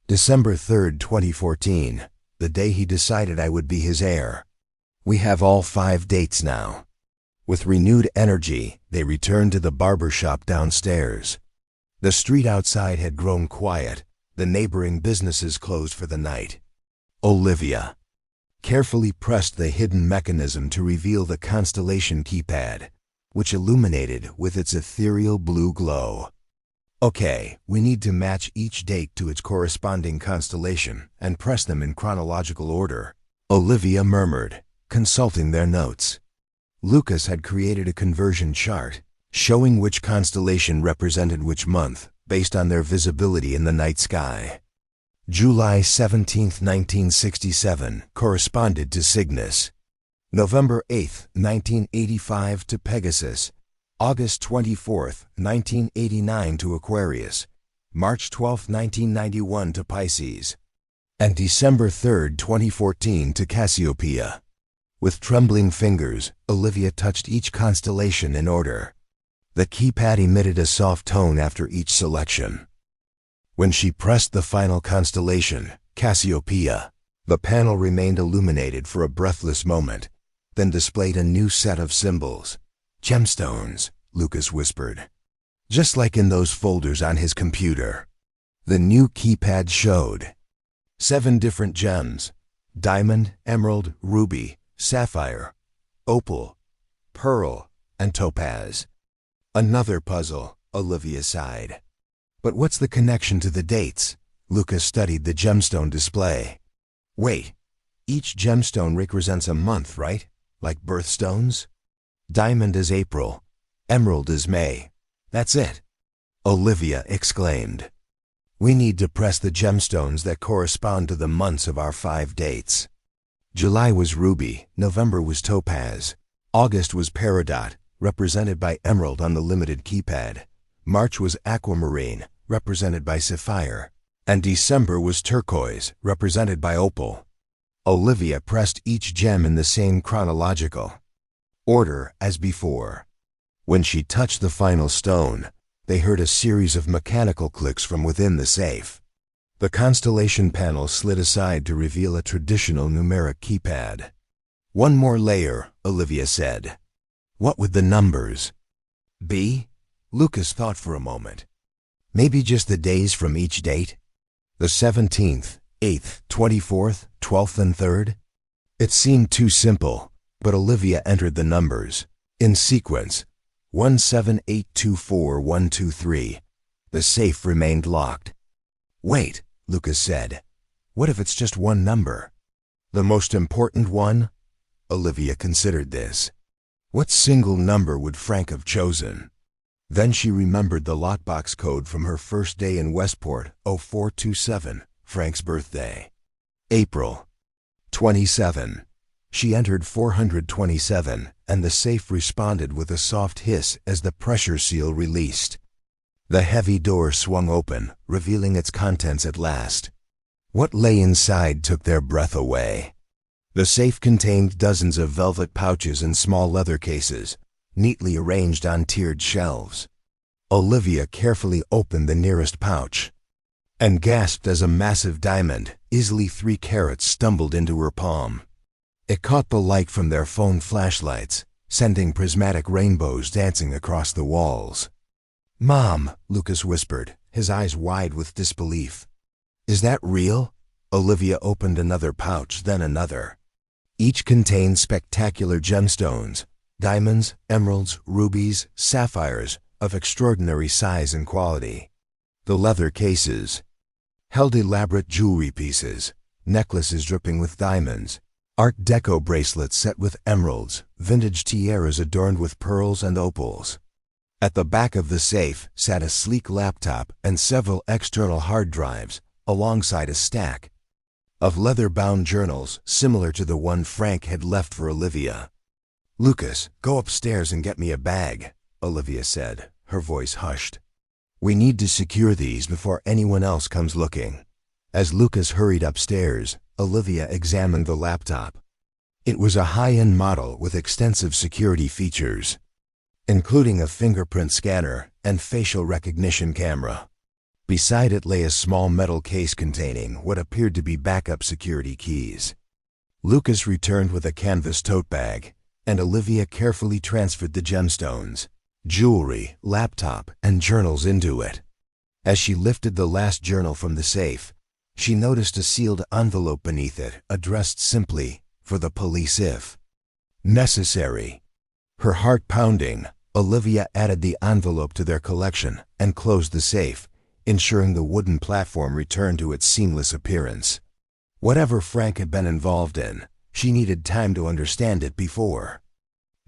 December 3, 2014, the day he decided I would be his heir. We have all 5 dates now. With renewed energy, they returned to the barber shop downstairs. The street outside had grown quiet, the neighboring businesses closed for the night. Olivia carefully pressed the hidden mechanism to reveal the constellation keypad, which illuminated with its ethereal blue glow. Okay, we need to match each date to its corresponding constellation and press them in chronological order, Olivia murmured, consulting their notes. Lucas had created a conversion chart, showing which constellation represented which month, based on their visibility in the night sky. July 17, 1967, corresponded to Cygnus. November 8, 1985 to Pegasus. August 24, 1989 to Aquarius. March 12, 1991 to Pisces. And December 3, 2014 to Cassiopeia. With trembling fingers, Olivia touched each constellation in order. The keypad emitted a soft tone after each selection. When she pressed the final constellation, Cassiopeia, the panel remained illuminated for a breathless moment, then displayed a new set of symbols. Gemstones, Lucas whispered. Just like in those folders on his computer. The new keypad showed 7 different gems: diamond, emerald, ruby, sapphire, opal, pearl, and topaz. Another puzzle, Olivia sighed. But what's the connection to the dates? Lucas studied the gemstone display. Wait, each gemstone represents a month, right? Like birthstones? Diamond is April, emerald is May. That's it, Olivia exclaimed. We need to press the gemstones that correspond to the months of our 5 dates. July was ruby, November was topaz, August was peridot, represented by emerald on the limited keypad, March was aquamarine, represented by sapphire, and December was turquoise, represented by opal. Olivia pressed each gem in the same chronological order as before. When she touched the final stone, they heard a series of mechanical clicks from within the safe. The constellation panel slid aside to reveal a traditional numeric keypad. One more layer, Olivia said. What would the numbers be? Lucas thought for a moment. Maybe just the days from each date? The 17th, 8th, 24th, 12th, and 3rd? It seemed too simple, but Olivia entered the numbers in sequence. 17824-123. The safe remained locked. Wait, Lucas said. What if it's just one number? The most important one? Olivia considered this. What single number would Frank have chosen? Then she remembered the lockbox code from her first day in Westport, 0427, Frank's birthday. April 27. She entered 427, and the safe responded with a soft hiss as the pressure seal released. The heavy door swung open, revealing its contents at last. What lay inside took their breath away. The safe contained dozens of velvet pouches and small leather cases, neatly arranged on tiered shelves. Olivia carefully opened the nearest pouch and gasped as a massive diamond, easily 3 carats, stumbled into her palm. It caught the light from their phone flashlights, sending prismatic rainbows dancing across the walls. Mom, Lucas whispered, his eyes wide with disbelief. Is that real? Olivia opened another pouch, then another. Each contained spectacular gemstones, diamonds, emeralds, rubies, sapphires, of extraordinary size and quality. The leather cases held elaborate jewelry pieces, necklaces dripping with diamonds, Art Deco bracelets set with emeralds, vintage tiaras adorned with pearls and opals. At the back of the safe sat a sleek laptop and several external hard drives, alongside a stack of leather-bound journals similar to the one Frank had left for Olivia. Lucas, go upstairs and get me a bag, Olivia said, her voice hushed. We need to secure these before anyone else comes looking. As Lucas hurried upstairs, Olivia examined the laptop. It was a high-end model with extensive security features, including a fingerprint scanner and facial recognition camera. Beside it lay a small metal case containing what appeared to be backup security keys. Lucas returned with a canvas tote bag, and Olivia carefully transferred the gemstones, jewelry, laptop, and journals into it. As she lifted the last journal from the safe, she noticed a sealed envelope beneath it, addressed simply, "For the police if necessary." Her heart pounding, Olivia added the envelope to their collection and closed the safe, ensuring the wooden platform returned to its seamless appearance. Whatever Frank had been involved in, she needed time to understand it before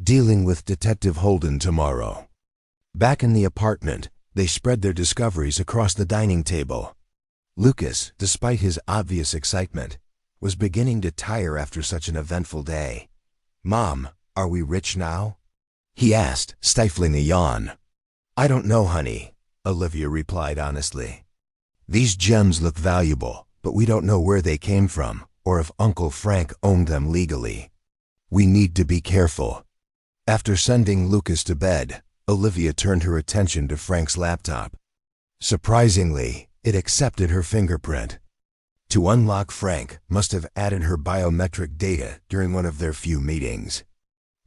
dealing with Detective Holden tomorrow. Back in the apartment, they spread their discoveries across the dining table. Lucas, despite his obvious excitement, was beginning to tire after such an eventful day. "Mom, are we rich now?" he asked, stifling a yawn. "I don't know, honey," Olivia replied honestly. "These gems look valuable, but we don't know where they came from or if Uncle Frank owned them legally. We need to be careful." After sending Lucas to bed, Olivia turned her attention to Frank's laptop. Surprisingly, it accepted her fingerprint. To unlock Frank must have added her biometric data during one of their few meetings.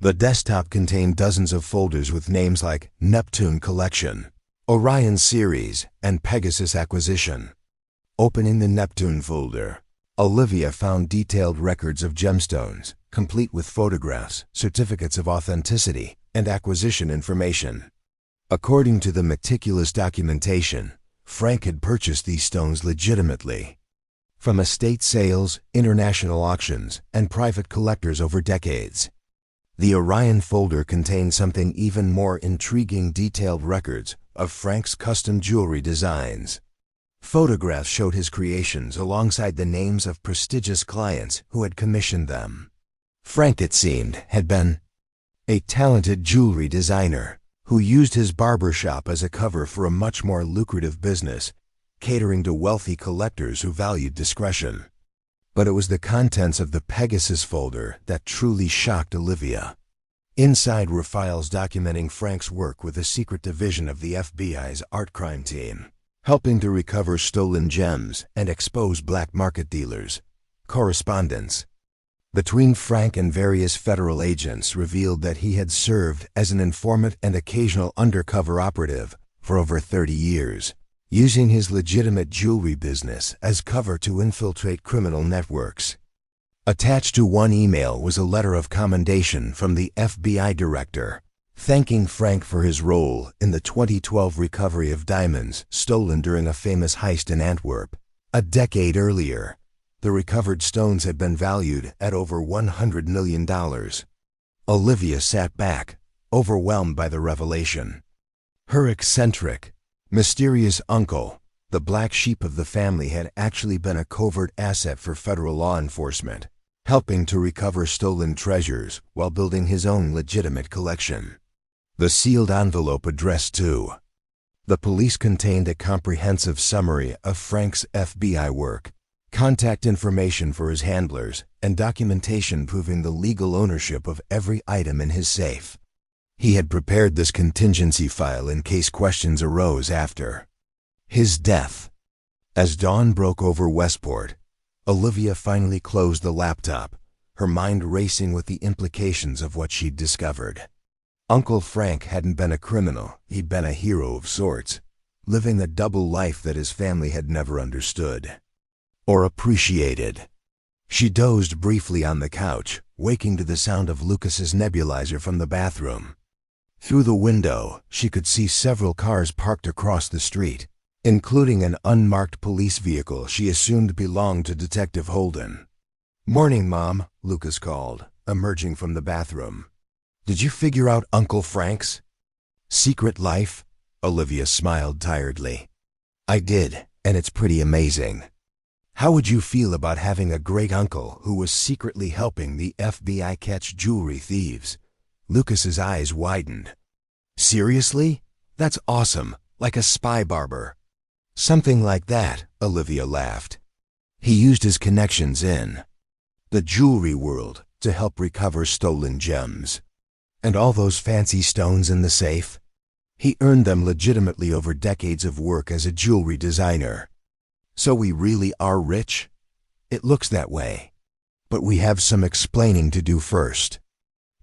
The desktop contained dozens of folders with names like Neptune Collection, Orion Series, and Pegasus Acquisition. Opening the Neptune folder, Olivia found detailed records of gemstones, complete with photographs, certificates of authenticity, and acquisition information. According to the meticulous documentation, Frank had purchased these stones legitimately from estate sales, international auctions, and private collectors over decades. The Orion folder contained something even more intriguing: detailed records of Frank's custom jewelry designs. Photographs showed his creations alongside the names of prestigious clients who had commissioned them. Frank, it seemed, had been a talented jewelry designer who used his barber shop as a cover for a much more lucrative business, catering to wealthy collectors who valued discretion. But it was the contents of the Pegasus folder that truly shocked Olivia. Inside were files documenting Frank's work with a secret division of the FBI's art crime team, helping to recover stolen gems and expose black market dealers. Correspondence between Frank and various federal agents revealed that he had served as an informant and occasional undercover operative for over 30 years, using his legitimate jewelry business as cover to infiltrate criminal networks. Attached to one email was a letter of commendation from the FBI director, thanking Frank for his role in the 2012 recovery of diamonds stolen during a famous heist in Antwerp. A decade earlier, the recovered stones had been valued at over $100 million. Olivia sat back, overwhelmed by the revelation. Her eccentric, mysterious uncle, the black sheep of the family, had actually been a covert asset for federal law enforcement, helping to recover stolen treasures while building his own legitimate collection. The sealed envelope addressed to the police contained a comprehensive summary of Frank's FBI work, contact information for his handlers, and documentation proving the legal ownership of every item in his safe. He had prepared this contingency file in case questions arose after his death. As dawn broke over Westport, Olivia finally closed the laptop, her mind racing with the implications of what she'd discovered. Uncle Frank hadn't been a criminal, he'd been a hero of sorts, living the double life that his family had never understood or appreciated. She dozed briefly on the couch, waking to the sound of Lucas's nebulizer from the bathroom. Through the window, she could see several cars parked across the street, including an unmarked police vehicle she assumed belonged to Detective Holden. "Morning, Mom," Lucas called, emerging from the bathroom. "Did you figure out Uncle Frank's secret life?" Olivia smiled tiredly. "I did, and it's pretty amazing. How would you feel about having a great uncle who was secretly helping the FBI catch jewelry thieves?" Lucas's eyes widened. "Seriously? That's awesome, like a spy barber." "Something like that," Olivia laughed. "He used his connections in the jewelry world to help recover stolen gems. And all those fancy stones in the safe? He earned them legitimately over decades of work as a jewelry designer. So we really are rich? It looks that way. But we have some explaining to do first."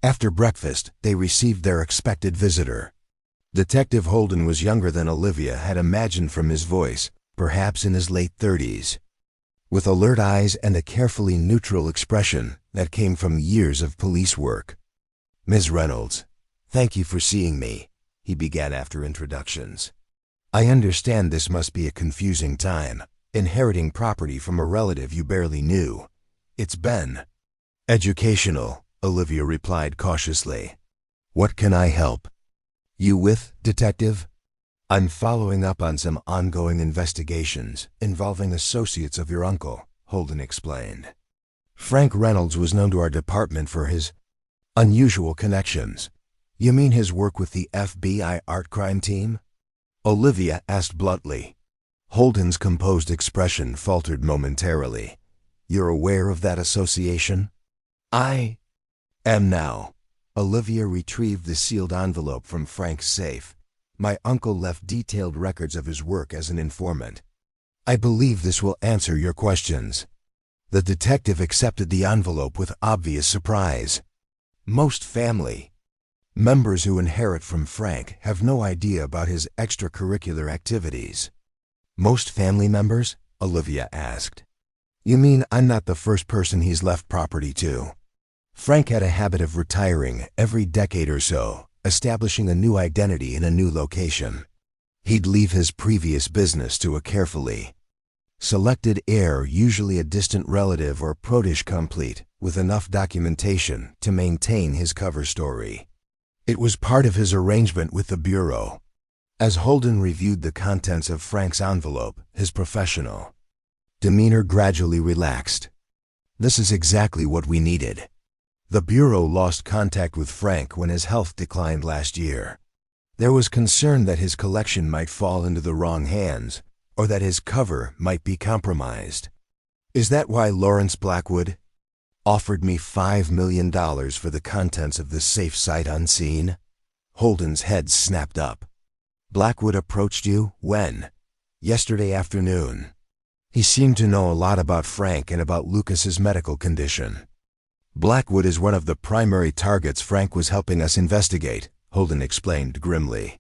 After breakfast, they received their expected visitor. Detective Holden was younger than Olivia had imagined from his voice, perhaps in his late 30s. With alert eyes and a carefully neutral expression that came from years of police work. "Ms. Reynolds, thank you for seeing me," he began after introductions. "I understand this must be a confusing time, inheriting property from a relative you barely knew." "It's been educational," Olivia replied cautiously. "What can I help you with, Detective?" "I'm following up on some ongoing investigations involving associates of your uncle," Holden explained. "Frank Reynolds was known to our department for his unusual connections." "You mean his work with the FBI art crime team?" Olivia asked bluntly. Holden's composed expression faltered momentarily. "You're aware of that association?" "I am now." Olivia retrieved the sealed envelope from Frank's safe. "My uncle left detailed records of his work as an informant. I believe this will answer your questions." The detective accepted the envelope with obvious surprise. Most family members who inherit from Frank have no idea about his extracurricular activities. "Most family members?" Olivia asked. "You mean I'm not the first person he's left property to?" Frank had a habit of retiring every decade or so, establishing a new identity in a new location. He'd leave his previous business to a carefully selected heir, usually a distant relative or protegé complete, with enough documentation to maintain his cover story. It was part of his arrangement with the Bureau. As Holden reviewed the contents of Frank's envelope, his professional demeanor gradually relaxed. "This is exactly what we needed." The Bureau lost contact with Frank when his health declined last year. There was concern that his collection might fall into the wrong hands, or that his cover might be compromised. "Is that why Lawrence Blackwood offered me $5 million for the contents of this safe sight unseen?" Holden's head snapped up. "Blackwood approached you? When?" "Yesterday afternoon. He seemed to know a lot about Frank and about Lucas's medical condition." "Blackwood is one of the primary targets Frank was helping us investigate," Holden explained grimly.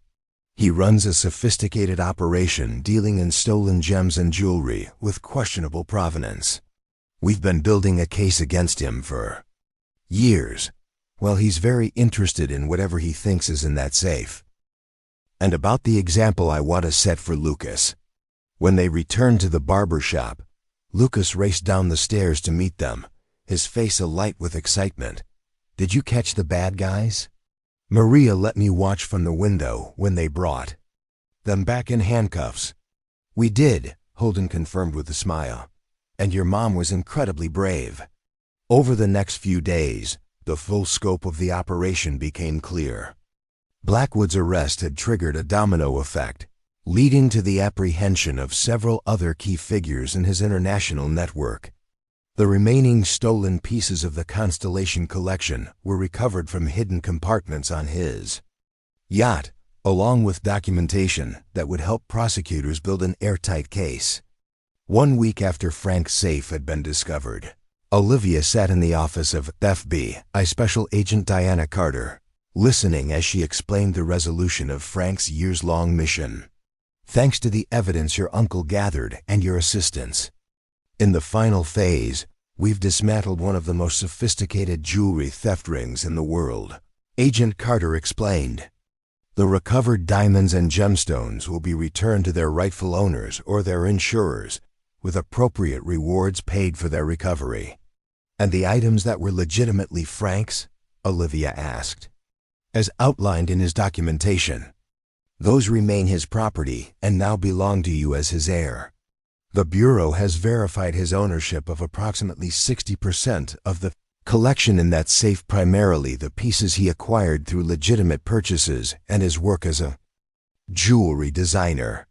"He runs a sophisticated operation dealing in stolen gems and jewelry with questionable provenance. We've been building a case against him for years. Well, he's very interested in whatever he thinks is in that safe. And about the example I want to set for Lucas." When they returned to the barber shop, Lucas raced down the stairs to meet them, his face alight with excitement. "Did you catch the bad guys?" "Maria let me watch from the window when they brought them back in handcuffs." "We did," Holden confirmed with a smile. "And your mom was incredibly brave." Over the next few days, the full scope of the operation became clear. Blackwood's arrest had triggered a domino effect, leading to the apprehension of several other key figures in his international network. The remaining stolen pieces of the Constellation collection were recovered from hidden compartments on his yacht, along with documentation that would help prosecutors build an airtight case. 1 week after Frank's safe had been discovered, Olivia sat in the office of FBI Special Agent Diana Carter, listening as she explained the resolution of Frank's years-long mission. "Thanks to the evidence your uncle gathered and your assistance. In the final phase, we've dismantled one of the most sophisticated jewelry theft rings in the world," Agent Carter explained. "The recovered diamonds and gemstones will be returned to their rightful owners or their insurers, with appropriate rewards paid for their recovery." "And the items that were legitimately Frank's?" Olivia asked. "As outlined in his documentation. Those remain his property and now belong to you as his heir. The Bureau has verified his ownership of approximately 60% of the collection in that safe, primarily the pieces he acquired through legitimate purchases and his work as a jewelry designer.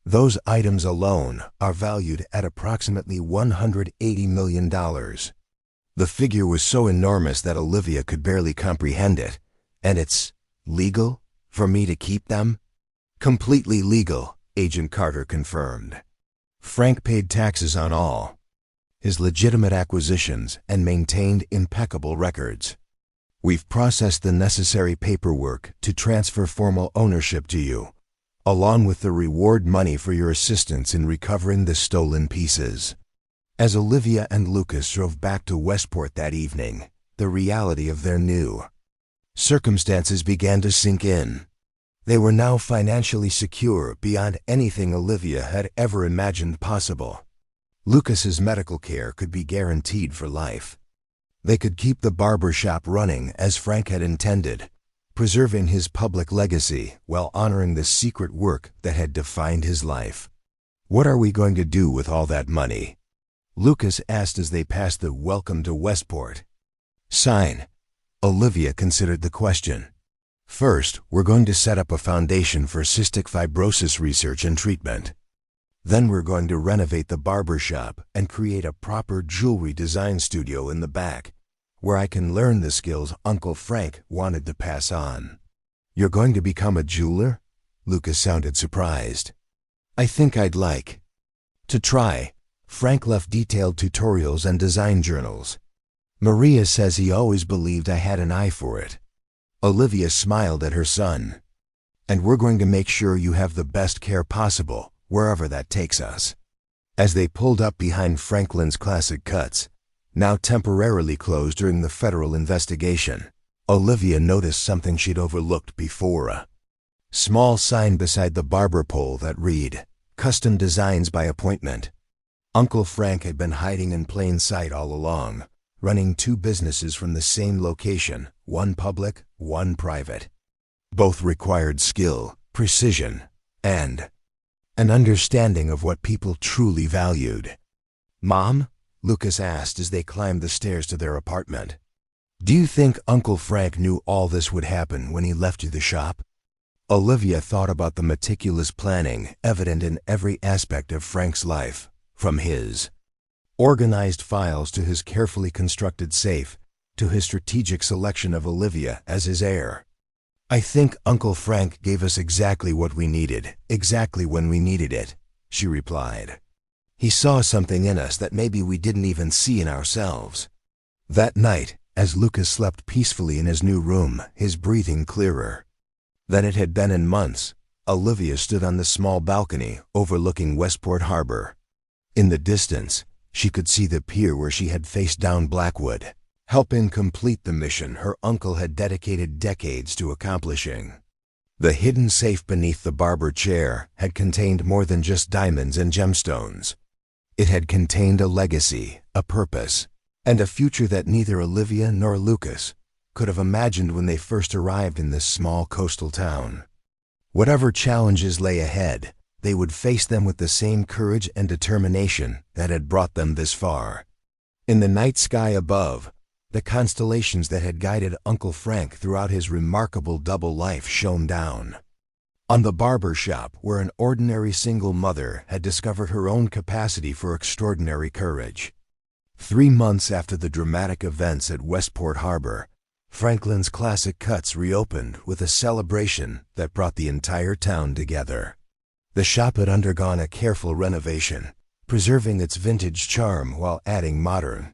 Those items alone are valued at approximately $180 million. The figure was so enormous that Olivia could barely comprehend it. "And it's legal for me to keep them?" "Completely legal," Agent Carter confirmed. "Frank paid taxes on all his legitimate acquisitions and maintained impeccable records. We've processed the necessary paperwork to transfer formal ownership to you, along with the reward money for your assistance in recovering the stolen pieces." As Olivia and Lucas drove back to Westport that evening, the reality of their new circumstances began to sink in. They were now financially secure beyond anything Olivia had ever imagined possible. Lucas's medical care could be guaranteed for life. They could keep the barber shop running as Frank had intended, preserving his public legacy while honoring the secret work that had defined his life. "What are we going to do with all that money?" Lucas asked as they passed the "Welcome to Westport" sign. Olivia considered the question. "First, we're going to set up a foundation for cystic fibrosis research and treatment. Then we're going to renovate the barber shop and create a proper jewelry design studio in the back, where I can learn the skills Uncle Frank wanted to pass on." "You're going to become a jeweler?" Lucas sounded surprised. "I think I'd like To try, Frank left detailed tutorials and design journals. Maria says he always believed I had an eye for it. Olivia smiled at her son. And we're going to make sure you have the best care possible, wherever that takes us. As they pulled up behind Franklin's Classic Cuts, now temporarily closed during the federal investigation, Olivia noticed something she'd overlooked before: a small sign beside the barber pole that read, "Custom Designs by Appointment." Uncle Frank had been hiding in plain sight all along, running two businesses from the same location, one public, one private. Both required skill, precision, and an understanding of what people truly valued. "Mom?" Lucas asked as they climbed the stairs to their apartment. "Do you think Uncle Frank knew all this would happen when he left you the shop?" Olivia thought about the meticulous planning evident in every aspect of Frank's life, from his organized files to his carefully constructed safe, to his strategic selection of Olivia as his heir. "I think Uncle Frank gave us exactly what we needed, exactly when we needed it," she replied. "He saw something in us that maybe we didn't even see in ourselves." That night, as Lucas slept peacefully in his new room, his breathing clearer than it had been in months, Olivia stood on the small balcony overlooking Westport Harbor. In the distance, she could see the pier where she had faced down Blackwood, helping complete the mission her uncle had dedicated decades to accomplishing. The hidden safe beneath the Barber chair had contained more than just diamonds and gemstones. It had contained a legacy, a purpose, and a future that neither Olivia nor Lucas could have imagined when they first arrived in this small coastal town. Whatever challenges lay ahead, they would face them with the same courage and determination that had brought them this far. In the night sky above, the constellations that had guided Uncle Frank throughout his remarkable double life shone down on the barber shop where an ordinary single mother had discovered her own capacity for extraordinary courage. 3 months after the dramatic events at Westport Harbor, Franklin's Classic Cuts reopened with a celebration that brought the entire town together. The shop had undergone a careful renovation, preserving its vintage charm while adding modern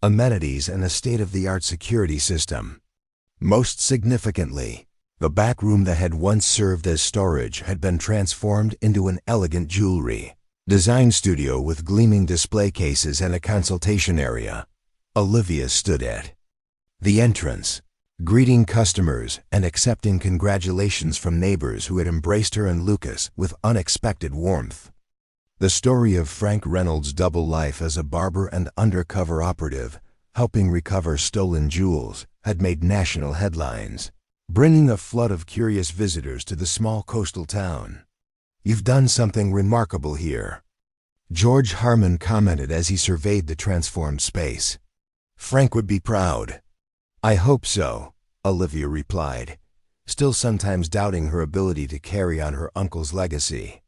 amenities and a state-of-the-art security system. Most significantly, the back room that had once served as storage had been transformed into an elegant jewelry design studio with gleaming display cases and a consultation area. Olivia stood at the entrance, greeting customers and accepting congratulations from neighbors who had embraced her and Lucas with unexpected warmth. The story of Frank Reynolds' double life as a barber and undercover operative, helping recover stolen jewels, had made national headlines, bringing a flood of curious visitors to the small coastal town. "You've done something remarkable here," George Harmon commented as he surveyed the transformed space. "Frank would be proud." "I hope so," Olivia replied, still sometimes doubting her ability to carry on her uncle's legacy.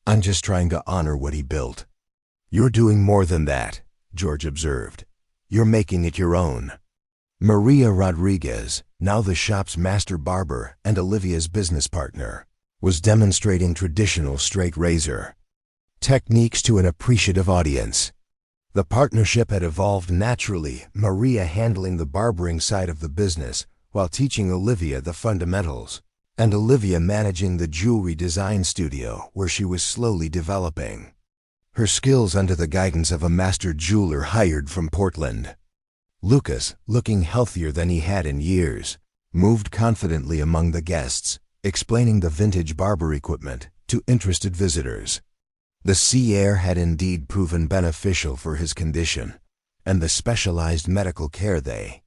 "I'm just trying to honor what he built." "You're doing more than that," George observed. "You're making it your own." Maria Rodriguez, now the shop's master barber and Olivia's business partner, was demonstrating traditional straight razor techniques to an appreciative audience. The partnership had evolved naturally, Maria handling the barbering side of the business while teaching Olivia the fundamentals, and Olivia managing the jewelry design studio where she was slowly developing her skills under the guidance of a master jeweler hired from Portland. Lucas, looking healthier than he had in years, moved confidently among the guests, explaining the vintage barber equipment to interested visitors. The sea air had indeed proven beneficial for his condition, and the specialized medical care they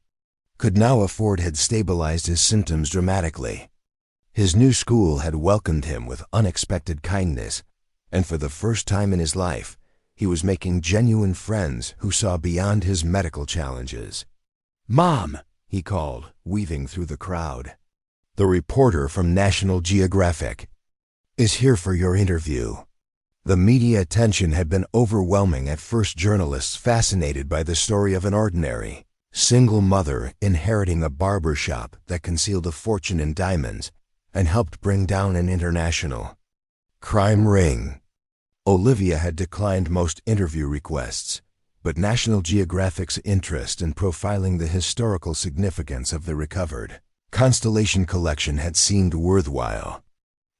could now afford had stabilized his symptoms dramatically. His new school had welcomed him with unexpected kindness, and for the first time in his life, he was making genuine friends who saw beyond his medical challenges. "Mom," he called, weaving through the crowd. "The reporter from National Geographic is here for your interview." The media attention had been overwhelming at first, journalists fascinated by the story of an ordinary, single mother inheriting a barber shop that concealed a fortune in diamonds and helped bring down an international crime ring. Olivia had declined most interview requests, but National Geographic's interest in profiling the historical significance of the recovered Constellation collection had seemed worthwhile.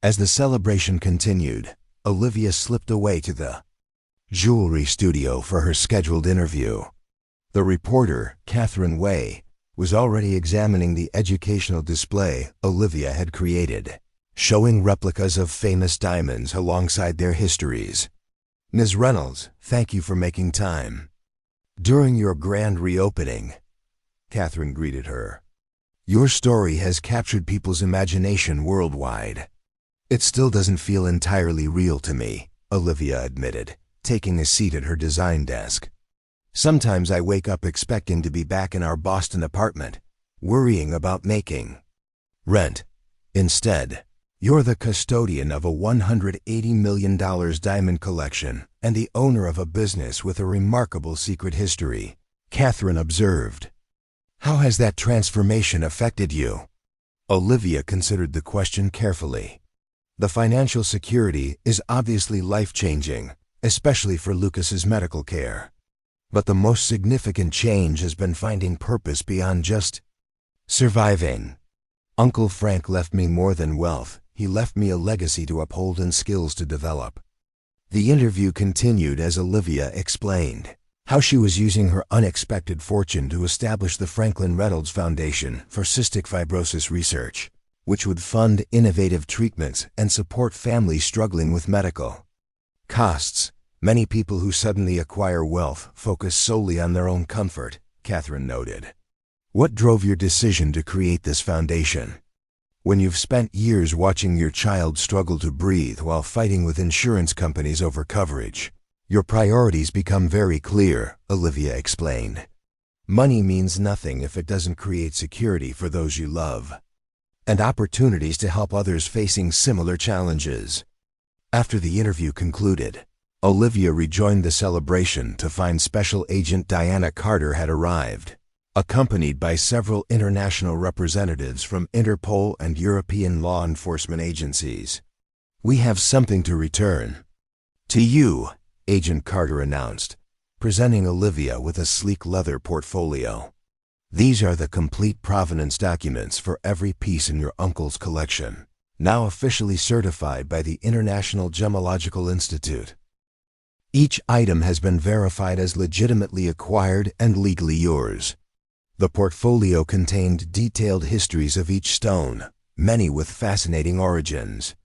As the celebration continued, Olivia slipped away to the jewelry studio for her scheduled interview. The reporter, Catherine Way, was already examining the educational display Olivia had created, showing replicas of famous diamonds alongside their histories. "Ms. Reynolds, thank you for making time during your grand reopening," Catherine greeted her. "Your story has captured people's imagination worldwide." "It still doesn't feel entirely real to me," Olivia admitted, taking a seat at her design desk. "Sometimes I wake up expecting to be back in our Boston apartment, worrying about making rent. Instead, you're the custodian of a $180 million diamond collection and the owner of a business with a remarkable secret history," Catherine observed. "How has that transformation affected you?" Olivia considered the question carefully. "The financial security is obviously life-changing, especially for Lucas's medical care. But the most significant change has been finding purpose beyond just surviving. Uncle Frank left me more than wealth. He left me a legacy to uphold and skills to develop." The interview continued as Olivia explained how she was using her unexpected fortune to establish the Franklin Reynolds Foundation for cystic fibrosis research, which would fund innovative treatments and support families struggling with medical costs. "Many people who suddenly acquire wealth focus solely on their own comfort," Catherine noted. "What drove your decision to create this foundation? When you've spent years watching your child struggle to breathe while fighting with insurance companies over coverage, your priorities become very clear," Olivia explained. "Money means nothing if it doesn't create security for those you love and opportunities to help others facing similar challenges." After the interview concluded, Olivia rejoined the celebration to find Special Agent Diana Carter had arrived, accompanied by several international representatives from Interpol and European law enforcement agencies. "We have something to return to you," Agent Carter announced, presenting Olivia with a sleek leather portfolio. "These are the complete provenance documents for every piece in your uncle's collection, now officially certified by the International Gemological Institute. Each item has been verified as legitimately acquired and legally yours." The portfolio contained detailed histories of each stone, many with fascinating origins.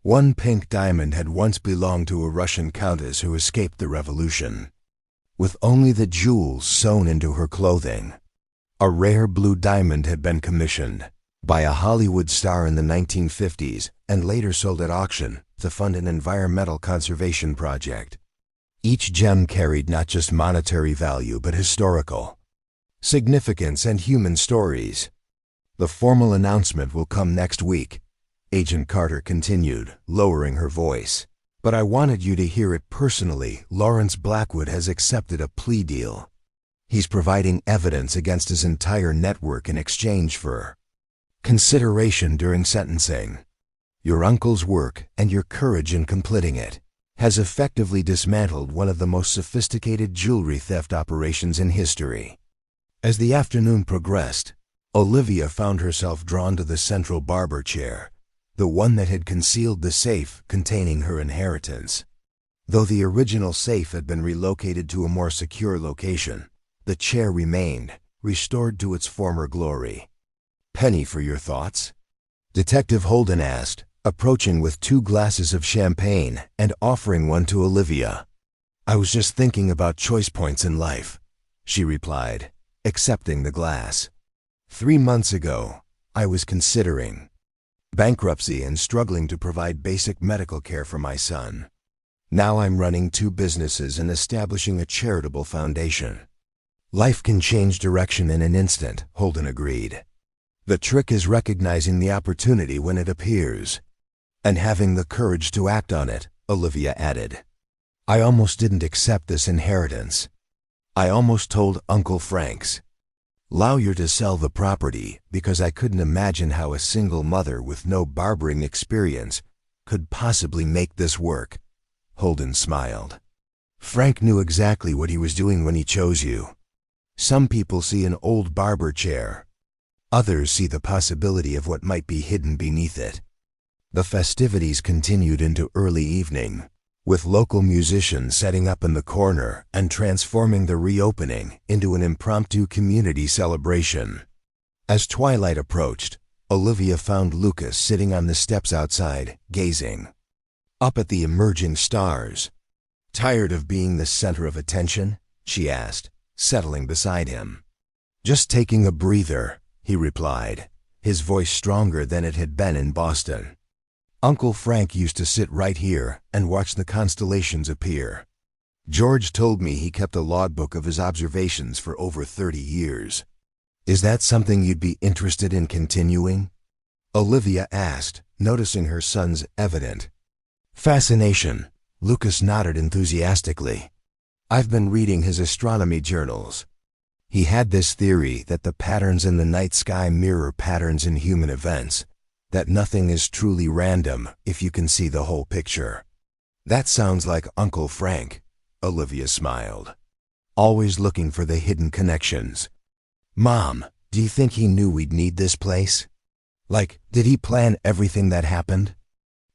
One pink diamond had once belonged to a Russian countess who escaped the revolution, with only the jewels sewn into her clothing. A rare blue diamond had been commissioned by a Hollywood star in the 1950s and later sold at auction to fund an environmental conservation project. Each gem carried not just monetary value but historical significance and human stories. "The formal announcement will come next week," Agent Carter continued, lowering her voice. "But I wanted you to hear it personally. Lawrence Blackwood has accepted a plea deal. He's providing evidence against his entire network in exchange for consideration during sentencing. Your uncle's work and your courage in completing it has effectively dismantled one of the most sophisticated jewelry theft operations in history." As the afternoon progressed, Olivia found herself drawn to the central Barber chair, the one that had concealed the safe containing her inheritance. Though the original safe had been relocated to a more secure location, the chair remained, restored to its former glory. "Penny for your thoughts?" Detective Holden asked, approaching with 2 glasses of champagne and offering one to Olivia. "I was just thinking about choice points in life," she replied, accepting the glass. 3 months ago, I was considering bankruptcy and struggling to provide basic medical care for my son. Now I'm running 2 businesses and establishing a charitable foundation. Life can change direction in an instant, Holden agreed. The trick is recognizing the opportunity when it appears and having the courage to act on it, Olivia added. "I almost didn't accept this inheritance. I almost told Uncle Frank's lawyer to sell the property because I couldn't imagine how a single mother with no barbering experience could possibly make this work," Holden smiled. Frank knew exactly what he was doing when he chose you. Some people see an old barber chair. Others see the possibility of what might be hidden beneath it. The festivities continued into early evening, with local musicians setting up in the corner and transforming the reopening into an impromptu community celebration. As twilight approached, Olivia found Lucas sitting on the steps outside, gazing up at the emerging stars. Tired of being the center of attention? She asked, settling beside him. Just taking a breather, he replied, his voice stronger than it had been in Boston. Uncle Frank used to sit right here and watch the constellations appear. George told me he kept a logbook of his observations for over 30 years. Is that something you'd be interested in continuing? Olivia asked, noticing her son's evident fascination. Lucas nodded enthusiastically. I've been reading his astronomy journals. He had this theory that the patterns in the night sky mirror patterns in human events, that nothing is truly random if you can see the whole picture. That sounds like Uncle Frank, Olivia smiled. Always looking for the hidden connections. Mom, do you think he knew we'd need this place? Like, did he plan everything that happened?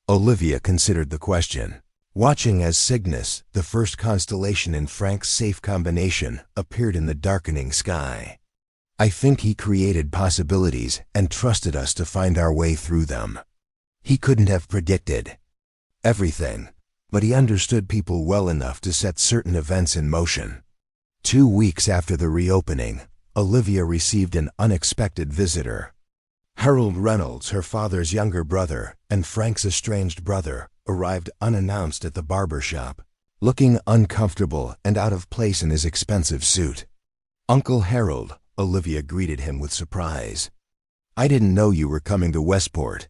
Olivia considered the question, watching as Cygnus, the first constellation in Frank's safe combination, appeared in the darkening sky. I think he created possibilities and trusted us to find our way through them. He couldn't have predicted everything, but he understood people well enough to set certain events in motion. 2 weeks after the reopening, Olivia received an unexpected visitor. Harold Reynolds, her father's younger brother, and Frank's estranged brother, arrived unannounced at the barber shop, looking uncomfortable and out of place in his expensive suit. Uncle Harold, Olivia greeted him with surprise. I didn't know you were coming to Westport.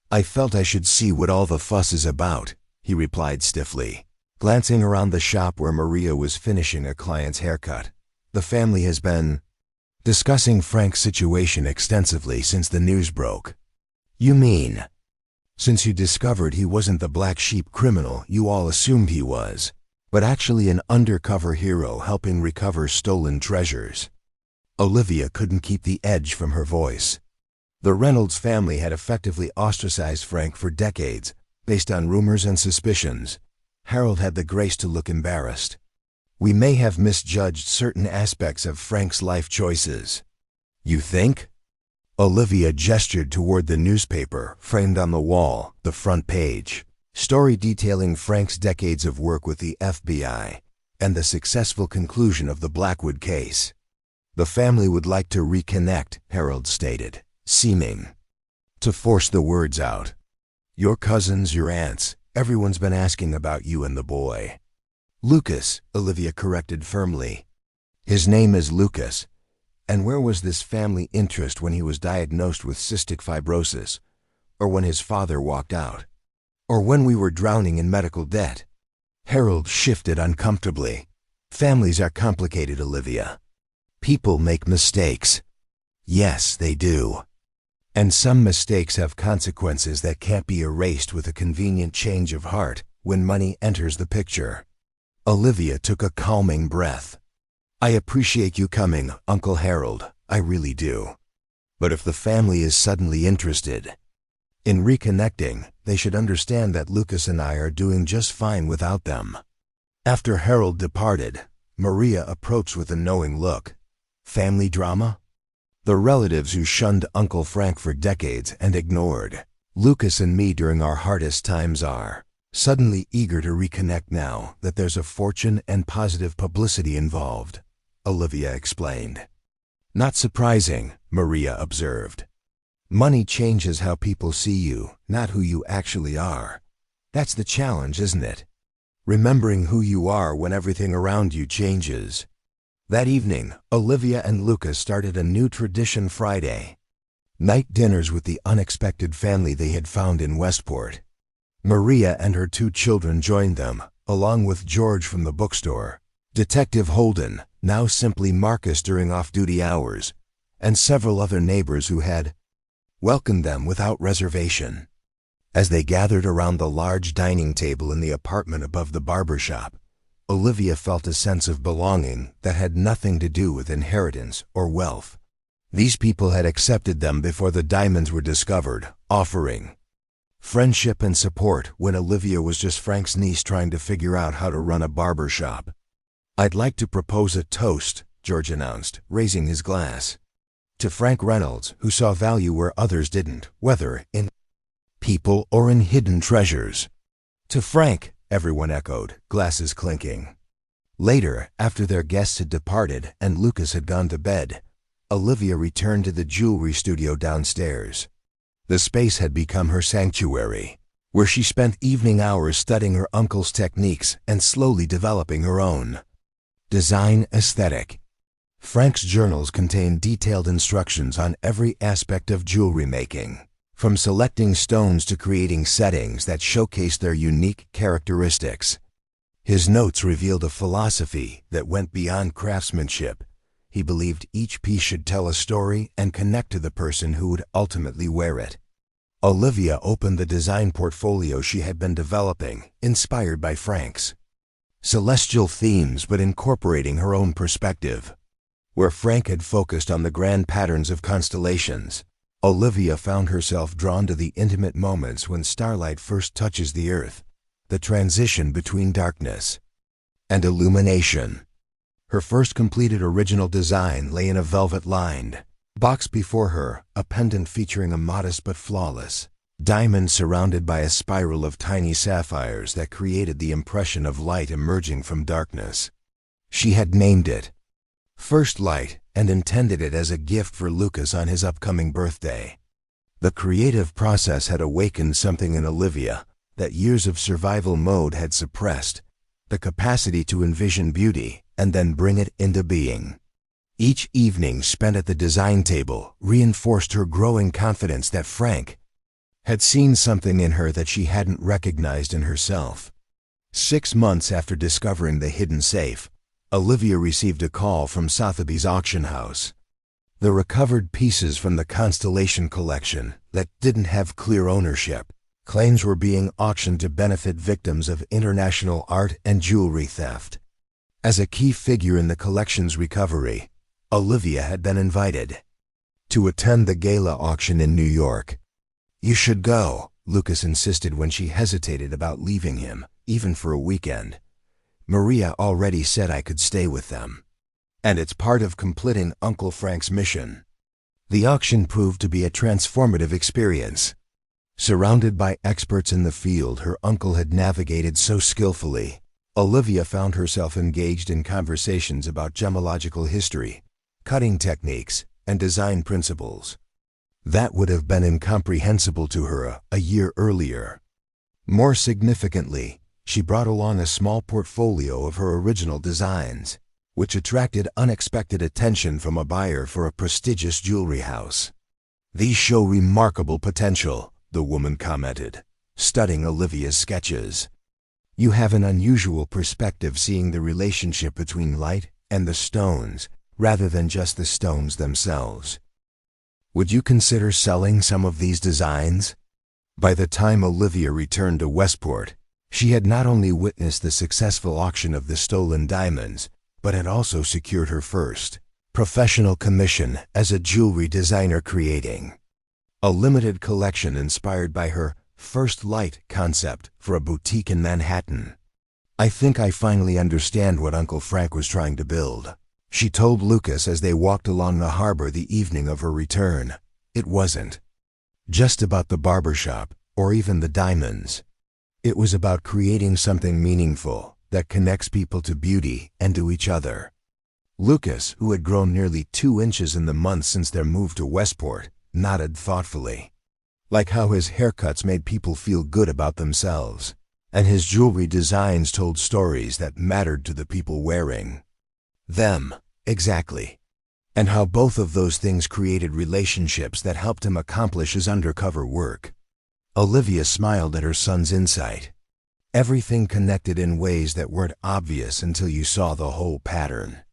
I felt I should see what all the fuss is about, he replied stiffly, glancing around the shop where Maria was finishing a client's haircut. The family has been discussing Frank's situation extensively since the news broke. You mean, since you discovered he wasn't the black sheep criminal you all assumed he was, but actually an undercover hero helping recover stolen treasures? Olivia couldn't keep the edge from her voice. The Reynolds family had effectively ostracized Frank for decades, based on rumors and suspicions. Harold had the grace to look embarrassed. We may have misjudged certain aspects of Frank's life choices. You think? Olivia gestured toward the newspaper framed on the wall, the front page, story detailing Frank's decades of work with the FBI and the successful conclusion of the Blackwood case. The family would like to reconnect, Harold stated, seeming to force the words out. Your cousins, your aunts, everyone's been asking about you and the boy. Lucas, Olivia corrected firmly. His name is Lucas. And where was this family interest when he was diagnosed with cystic fibrosis? Or when his father walked out? Or when we were drowning in medical debt? Harold shifted uncomfortably. Families are complicated, Olivia. People make mistakes. Yes, they do. And some mistakes have consequences that can't be erased with a convenient change of heart when money enters the picture. Olivia took a calming breath. I appreciate you coming, Uncle Harold, I really do. But if the family is suddenly interested in reconnecting, they should understand that Lucas and I are doing just fine without them. After Harold departed, Maria approached with a knowing look. Family drama? The relatives who shunned Uncle Frank for decades and ignored Lucas and me during our hardest times are suddenly eager to reconnect now that there's a fortune and positive publicity involved, Olivia explained. Not surprising, Maria observed. Money changes how people see you, not who you actually are. That's the challenge, isn't it? Remembering who you are when everything around you changes. That evening, Olivia and Lucas started a new tradition Friday. Night dinners with the unexpected family they had found in Westport. Maria and her 2 children joined them, along with George from the bookstore, Detective Holden, now simply Marcus during off-duty hours, and several other neighbors who had welcomed them without reservation. As they gathered around the large dining table in the apartment above the barber shop, Olivia felt a sense of belonging that had nothing to do with inheritance or wealth. These people had accepted them before the diamonds were discovered, offering friendship and support when Olivia was just Frank's niece trying to figure out how to run a barber shop. "I'd like to propose a toast," George announced, raising his glass. "To Frank Reynolds, who saw value where others didn't, whether in people or in hidden treasures." "To Frank," everyone echoed, glasses clinking. Later, after their guests had departed and Lucas had gone to bed, Olivia returned to the jewelry studio downstairs. The space had become her sanctuary, where she spent evening hours studying her uncle's techniques and slowly developing her own design aesthetic. Frank's journals contained detailed instructions on every aspect of jewelry making, from selecting stones to creating settings that showcased their unique characteristics. His notes revealed a philosophy that went beyond craftsmanship. He believed each piece should tell a story and connect to the person who would ultimately wear it. Olivia opened the design portfolio she had been developing, inspired by Frank's celestial themes but incorporating her own perspective. Where Frank had focused on the grand patterns of constellations, Olivia found herself drawn to the intimate moments when starlight first touches the earth, the transition between darkness and illumination. Her first completed original design lay in a velvet-lined box before her, a pendant featuring a modest but flawless diamond surrounded by a spiral of tiny sapphires that created the impression of light emerging from darkness. She had named it First Light and intended it as a gift for Lucas on his upcoming birthday. The creative process had awakened something in Olivia that years of survival mode had suppressed, the capacity to envision beauty and then bring it into being. Each evening spent at the design table reinforced her growing confidence that Frank had seen something in her that she hadn't recognized in herself. 6 months after discovering the hidden safe, Olivia received a call from Sotheby's auction house. The recovered pieces from the Constellation collection that didn't have clear ownership. Claims were being auctioned to benefit victims of international art and jewelry theft. As a key figure in the collection's recovery, Olivia had been invited to attend the gala auction in New York. "You should go," Lucas insisted when she hesitated about leaving him, even for a weekend. "Maria already said I could stay with them. And it's part of completing Uncle Frank's mission." The auction proved to be a transformative experience. Surrounded by experts in the field her uncle had navigated so skillfully, Olivia found herself engaged in conversations about gemological history, cutting techniques, and design principles. That would have been incomprehensible to her a year earlier. More significantly, she brought along a small portfolio of her original designs, which attracted unexpected attention from a buyer for a prestigious jewelry house. "These show remarkable potential," the woman commented, studying Olivia's sketches. "You have an unusual perspective seeing the relationship between light and the stones, rather than just the stones themselves. Would you consider selling some of these designs?" By the time Olivia returned to Westport, she had not only witnessed the successful auction of the stolen diamonds, but had also secured her first professional commission as a jewelry designer, creating a limited collection inspired by her First Light concept for a boutique in Manhattan. "I think I finally understand what Uncle Frank was trying to build," she told Lucas as they walked along the harbor the evening of her return. "It wasn't just about the barber shop or even the diamonds. It was about creating something meaningful that connects people to beauty and to each other." Lucas, who had grown nearly 2 inches in the months since their move to Westport, nodded thoughtfully. Like how his haircuts made people feel good about themselves, and his jewelry designs told stories that mattered to the people wearing them. Exactly. And how both of those things created relationships that helped him accomplish his undercover work. Olivia smiled at her son's insight. Everything connected in ways that weren't obvious until you saw the whole pattern.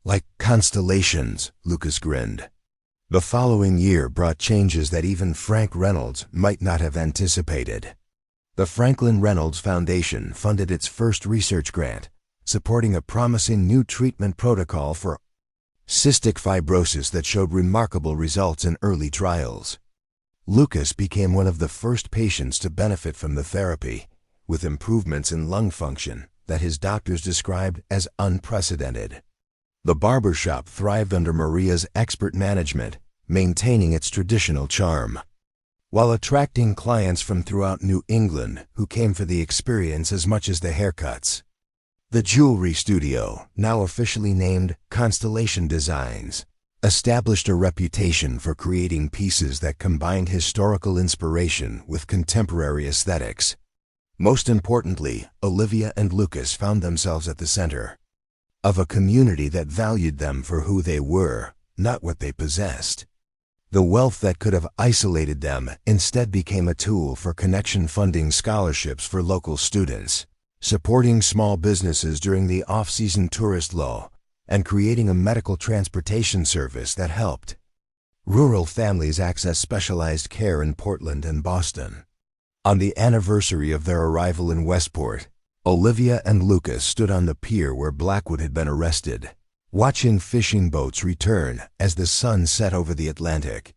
"Like constellations," Lucas grinned. The following year brought changes that even Frank Reynolds might not have anticipated. The Franklin Reynolds Foundation funded its first research grant, supporting a promising new treatment protocol for cystic fibrosis that showed remarkable results in early trials. Lucas became one of the first patients to benefit from the therapy, with improvements in lung function that his doctors described as unprecedented. The barber shop thrived under Maria's expert management, maintaining its traditional charm, while attracting clients from throughout New England who came for the experience as much as the haircuts. The jewelry studio, now officially named Constellation Designs, established a reputation for creating pieces that combined historical inspiration with contemporary aesthetics. Most importantly, Olivia and Lucas found themselves at the center of a community that valued them for who they were, not what they possessed. The wealth that could have isolated them instead became a tool for connection, funding scholarships for local students, supporting small businesses during the off-season tourist lull, and creating a medical transportation service that helped rural families access specialized care in Portland and Boston. On the anniversary of their arrival in Westport, Olivia and Lucas stood on the pier where Blackwood had been arrested, watching fishing boats return as the sun set over the Atlantic.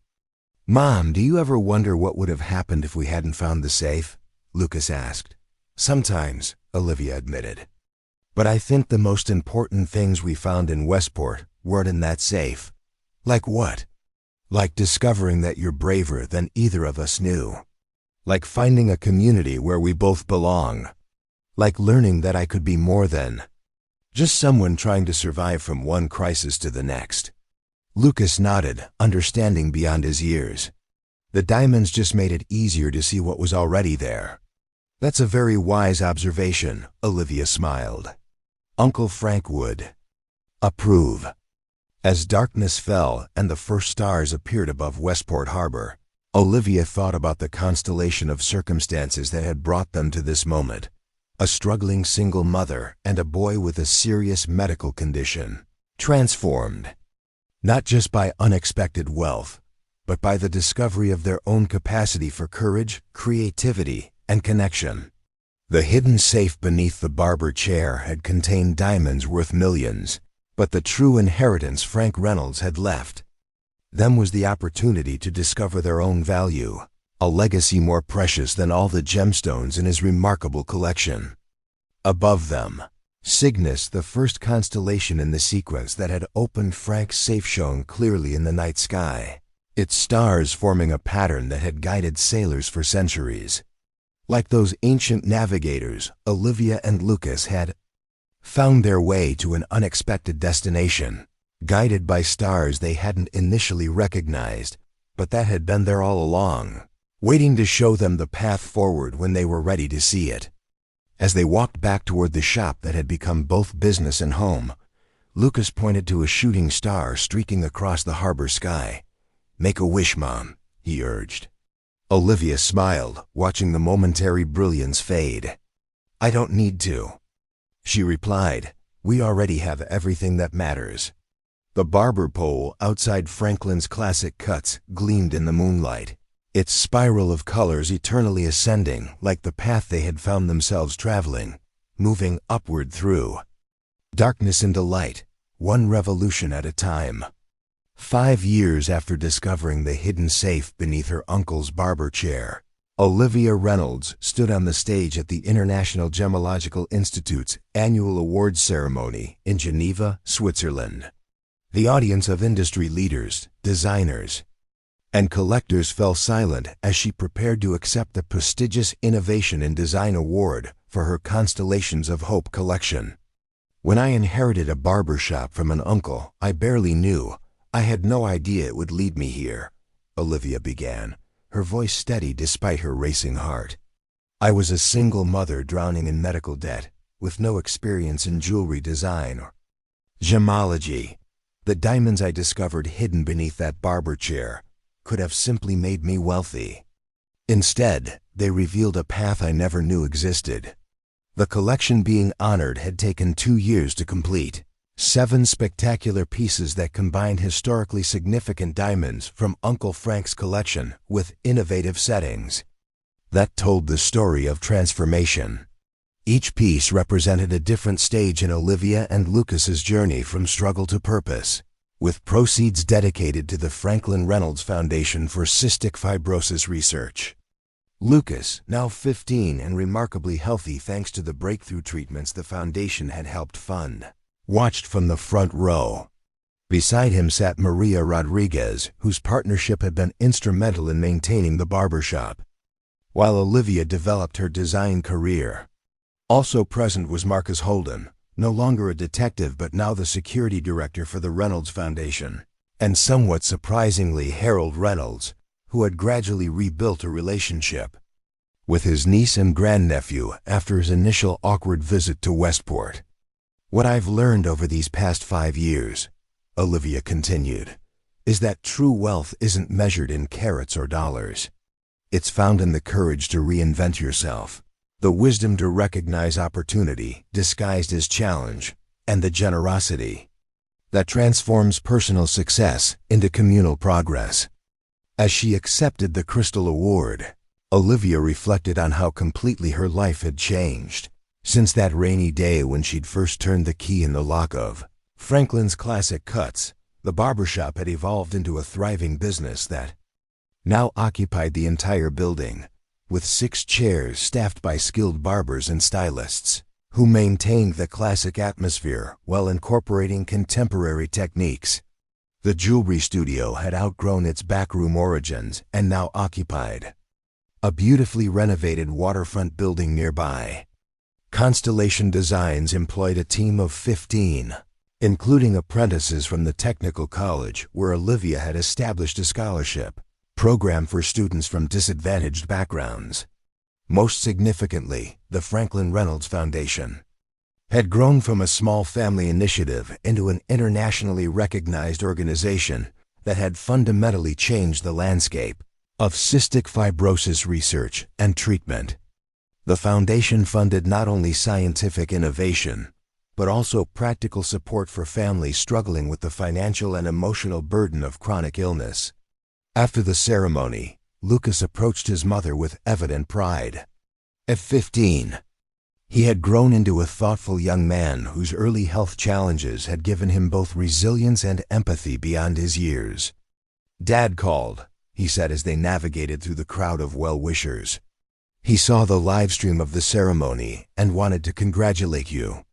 "Mom, do you ever wonder what would have happened if we hadn't found the safe?" Lucas asked. "Sometimes," Olivia admitted. "But I think the most important things we found in Westport weren't in that safe." "Like what?" "Like discovering that you're braver than either of us knew. Like finding a community where we both belong. Like learning that I could be more than just someone trying to survive from one crisis to the next." Lucas nodded, understanding beyond his years. The diamonds just made it easier to see what was already there. "That's a very wise observation," Olivia smiled. "Uncle Frank would approve." As darkness fell and the first stars appeared above Westport Harbor, Olivia thought about the constellation of circumstances that had brought them to this moment. A struggling single mother and a boy with a serious medical condition, transformed, not just by unexpected wealth, but by the discovery of their own capacity for courage, creativity, and connection. The hidden safe beneath the Barber chair had contained diamonds worth millions, but the true inheritance Frank Reynolds had left them was the opportunity to discover their own value, a legacy more precious than all the gemstones in his remarkable collection. Above them, Cygnus, the first constellation in the sequence that had opened Frank's safe, shone clearly in the night sky, its stars forming a pattern that had guided sailors for centuries. Like those ancient navigators, Olivia and Lucas had found their way to an unexpected destination, guided by stars they hadn't initially recognized, but that had been there all along, waiting to show them the path forward when they were ready to see it. As they walked back toward the shop that had become both business and home, Lucas pointed to a shooting star streaking across the harbor sky. "Make a wish, Mom," he urged. Olivia smiled, watching the momentary brilliance fade. "I don't need to," she replied. "We already have everything that matters." The barber pole outside Franklin's Classic Cuts gleamed in the moonlight, its spiral of colors eternally ascending like the path they had found themselves traveling, moving upward through darkness into light, one revolution at a time. 5 years after discovering the hidden safe beneath her uncle's barber chair, Olivia Reynolds stood on the stage at the International Gemological Institute's annual awards ceremony in Geneva, Switzerland. The audience of industry leaders, designers, and collectors fell silent as she prepared to accept the prestigious Innovation in Design Award for her Constellations of Hope collection. "When I inherited a barber shop from an uncle I barely knew, I had no idea it would lead me here," Olivia began, her voice steady despite her racing heart. "I was a single mother drowning in medical debt, with no experience in jewelry design or gemology. The diamonds I discovered hidden beneath that barber chair could have simply made me wealthy. Instead, they revealed a path I never knew existed. The collection being honored had taken 2 years to complete, 7 spectacular pieces that combined historically significant diamonds from Uncle Frank's collection with innovative settings that told the story of transformation. Each piece represented a different stage in Olivia and Lucas's journey from struggle to purpose, with proceeds dedicated to the Franklin Reynolds Foundation for Cystic Fibrosis Research. Lucas, now 15 and remarkably healthy thanks to the breakthrough treatments the foundation had helped fund, watched from the front row. Beside him sat Maria Rodriguez, whose partnership had been instrumental in maintaining the barber shop, while Olivia developed her design career. Also present was Marcus Holden, no longer a detective but now the security director for the Reynolds Foundation, and somewhat surprisingly Harold Reynolds, who had gradually rebuilt a relationship with his niece and grandnephew after his initial awkward visit to Westport. "What I've learned over these past 5 years," Olivia continued, "is that true wealth isn't measured in carats or dollars. It's found in the courage to reinvent yourself, the wisdom to recognize opportunity disguised as challenge, and the generosity that transforms personal success into communal progress." As she accepted the Crystal Award, Olivia reflected on how completely her life had changed since that rainy day when she'd first turned the key in the lock of Franklin's Classic Cuts. The barbershop had evolved into a thriving business that now occupied the entire building, with 6 chairs staffed by skilled barbers and stylists who maintained the classic atmosphere while incorporating contemporary techniques. The jewelry studio had outgrown its backroom origins and now occupied a beautifully renovated waterfront building nearby. Constellation Designs employed a team of 15, including apprentices from the technical college where Olivia had established a scholarship program for students from disadvantaged backgrounds. Most significantly, the Franklin Reynolds Foundation had grown from a small family initiative into an internationally recognized organization that had fundamentally changed the landscape of cystic fibrosis research and treatment. The foundation funded not only scientific innovation, but also practical support for families struggling with the financial and emotional burden of chronic illness. After the ceremony, Lucas approached his mother with evident pride. At 15, he had grown into a thoughtful young man whose early health challenges had given him both resilience and empathy beyond his years. "Dad called," he said as they navigated through the crowd of well-wishers. "He saw the live stream of the ceremony and wanted to congratulate you."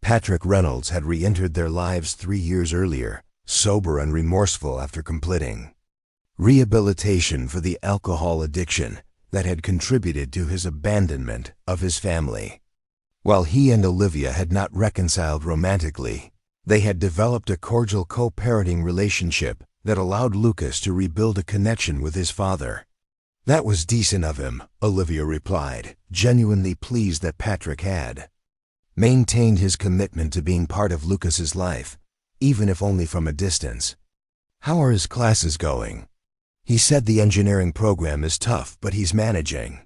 Patrick Reynolds had re-entered their lives 3 years earlier, sober and remorseful after completing rehabilitation for the alcohol addiction that had contributed to his abandonment of his family. While he and Olivia had not reconciled romantically, they had developed a cordial co-parenting relationship that allowed Lucas to rebuild a connection with his father. "That was decent of him," Olivia replied, genuinely pleased that Patrick had maintained his commitment to being part of Lucas's life, even if only from a distance. "How are his classes going?" "He said the engineering program is tough, but he's managing.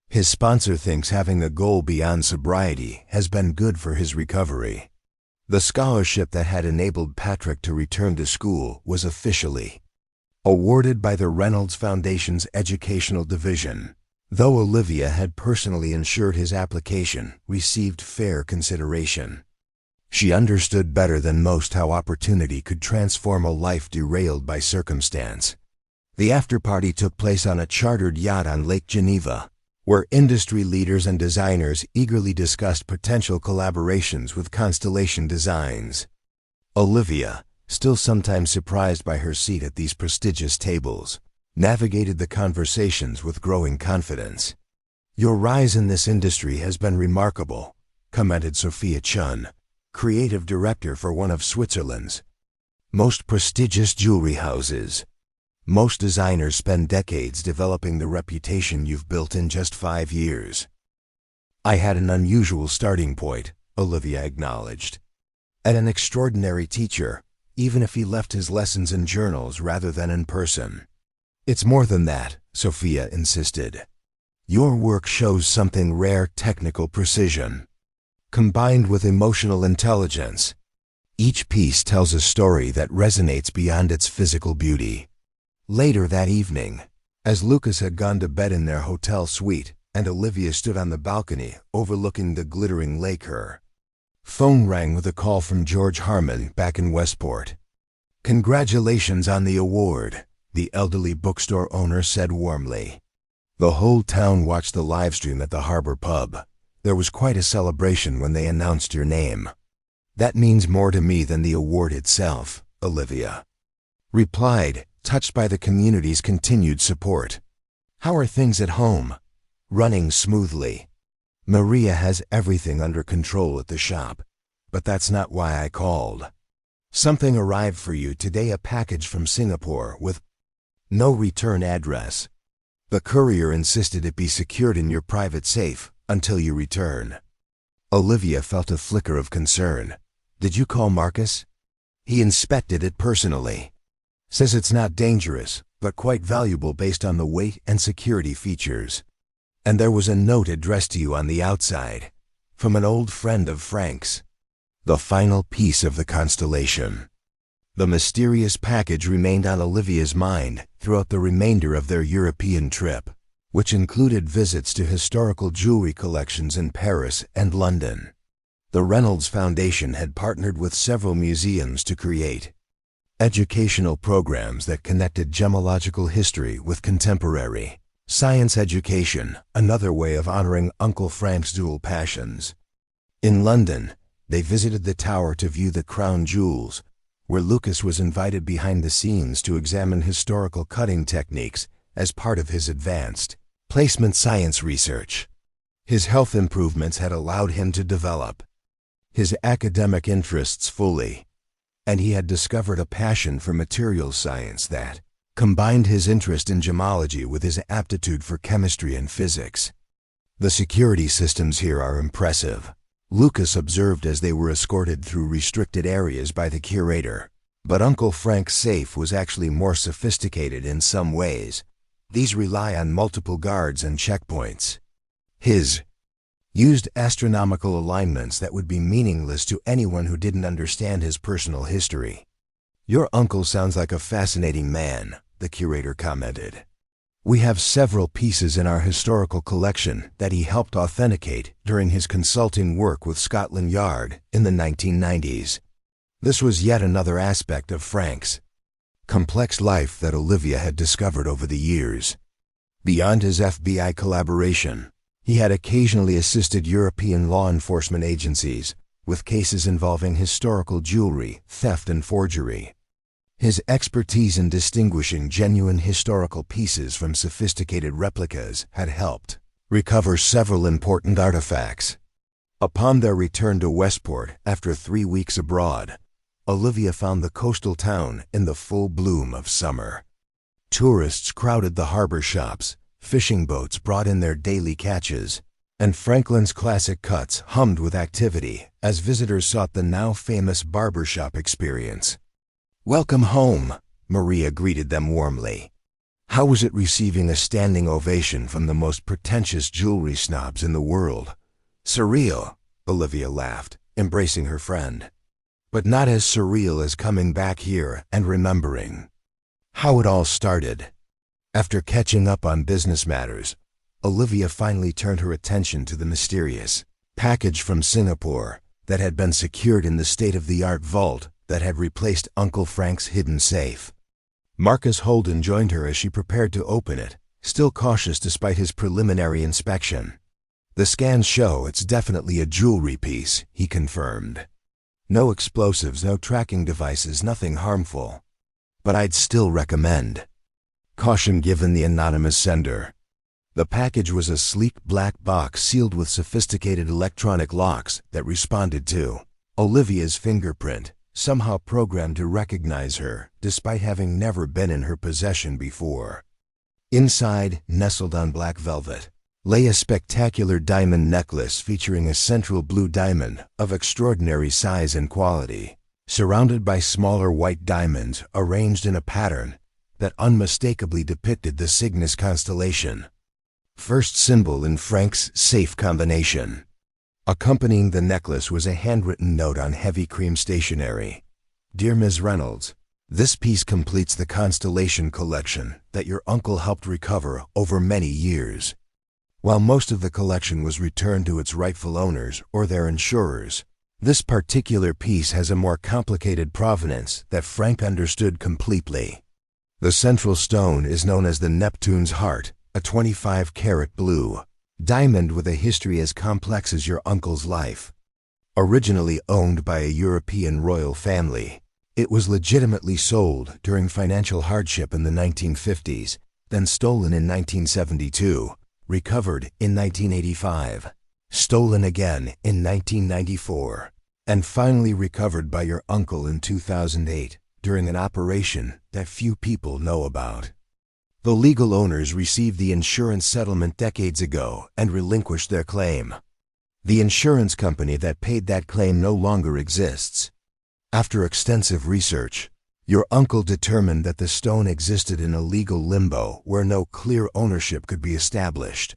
His sponsor thinks having a goal beyond sobriety has been good for his recovery." The scholarship that had enabled Patrick to return to school was officially awarded by the Reynolds Foundation's Educational Division. Though Olivia had personally ensured his application received fair consideration, she understood better than most how opportunity could transform a life derailed by circumstance. The after-party took place on a chartered yacht on Lake Geneva, where industry leaders and designers eagerly discussed potential collaborations with Constellation Designs. Olivia, still sometimes surprised by her seat at these prestigious tables, navigated the conversations with growing confidence. "Your rise in this industry has been remarkable," commented Sophia Chun, creative director for one of Switzerland's most prestigious jewelry houses. "Most designers spend decades developing the reputation you've built in just 5 years." "I had an unusual starting point," Olivia acknowledged. "And an extraordinary teacher, even if he left his lessons in journals rather than in person." "It's more than that," Sophia insisted. "Your work shows something rare technical precision, combined with emotional intelligence. Each piece tells a story that resonates beyond its physical beauty. Later that evening, as Lucas had gone to bed in their hotel suite and Olivia stood on the balcony overlooking the glittering lake, her phone rang with a call from George Harmon back in Westport. "Congratulations on the award," the elderly bookstore owner said warmly. The whole town watched the livestream at the Harbor pub. There was quite a celebration when they announced your name. "That means more to me than the award itself," Olivia replied, touched by the community's continued support. "How are things at home?" "Running smoothly. Maria has everything under control at the shop, but that's not why I called. Something arrived for you today, a package from Singapore with no return address. The courier insisted it be secured in your private safe until you return." Olivia felt a flicker of concern. "Did you call Marcus?" "He inspected it personally. Says it's not dangerous, but quite valuable based on the weight and security features. And there was a note addressed to you on the outside, from an old friend of Frank's." The final piece of the constellation. The mysterious package remained on Olivia's mind throughout the remainder of their European trip, which included visits to historical jewelry collections in Paris and London. The Reynolds Foundation had partnered with several museums to create educational programs that connected gemological history with contemporary science education, another way of honoring Uncle Frank's dual passions. In London, they visited the tower to view the crown jewels, where Lucas was invited behind the scenes to examine historical cutting techniques as part of his advanced placement science research. His health improvements had allowed him to develop his academic interests fully, and he had discovered a passion for materials science that combined his interest in gemology with his aptitude for chemistry and physics. "The security systems here are impressive," Lucas observed as they were escorted through restricted areas by the curator. "But Uncle Frank's safe was actually more sophisticated in some ways. These rely on multiple guards and checkpoints. His used astronomical alignments that would be meaningless to anyone who didn't understand his personal history." "Your uncle sounds like a fascinating man," the curator commented. "We have several pieces in our historical collection that he helped authenticate during his consulting work with Scotland Yard in the 1990s. This was yet another aspect of Frank's complex life that Olivia had discovered over the years. Beyond his FBI collaboration, he had occasionally assisted European law enforcement agencies with cases involving historical jewelry, theft, and forgery. His expertise in distinguishing genuine historical pieces from sophisticated replicas had helped recover several important artifacts. Upon their return to Westport after 3 weeks abroad, Olivia found the coastal town in the full bloom of summer. Tourists crowded the harbor shops, fishing boats brought in their daily catches, and Franklin's classic cuts hummed with activity as visitors sought the now famous barber shop experience. "Welcome home," Maria greeted them warmly. "How was it receiving a standing ovation from the most pretentious jewelry snobs in the world?" "Surreal," Olivia laughed, embracing her friend. "But not as surreal as coming back here and remembering how it all started." After catching up on business matters, Olivia finally turned her attention to the mysterious package from Singapore that had been secured in the state-of-the-art vault that had replaced Uncle Frank's hidden safe. Marcus Holden joined her as she prepared to open it, still cautious despite his preliminary inspection. "The scans show it's definitely a jewelry piece," he confirmed. "No explosives, no tracking devices, nothing harmful. But I'd still recommend caution given the anonymous sender." The package was a sleek black box sealed with sophisticated electronic locks that responded to Olivia's fingerprint, somehow programmed to recognize her, despite having never been in her possession before. Inside, nestled on black velvet, lay a spectacular diamond necklace featuring a central blue diamond of extraordinary size and quality, surrounded by smaller white diamonds arranged in a pattern that unmistakably depicted the Cygnus constellation, first symbol in Frank's safe combination. Accompanying the necklace was a handwritten note on heavy cream stationery. Dear Ms. Reynolds, this piece completes the constellation collection that your uncle helped recover over many years. While most of the collection was returned to its rightful owners or their insurers, this particular piece has a more complicated provenance that Frank understood completely. The central stone is known as the Neptune's Heart, a 25-carat blue diamond with a history as complex as your uncle's life. Originally owned by a European royal family, it was legitimately sold during financial hardship in the 1950s, then stolen in 1972, recovered in 1985, stolen again in 1994, and finally recovered by your uncle in 2008 during an operation that few people know about. The legal owners received the insurance settlement decades ago and relinquished their claim. The insurance company that paid that claim no longer exists. After extensive research, your uncle determined that the stone existed in a legal limbo where no clear ownership could be established.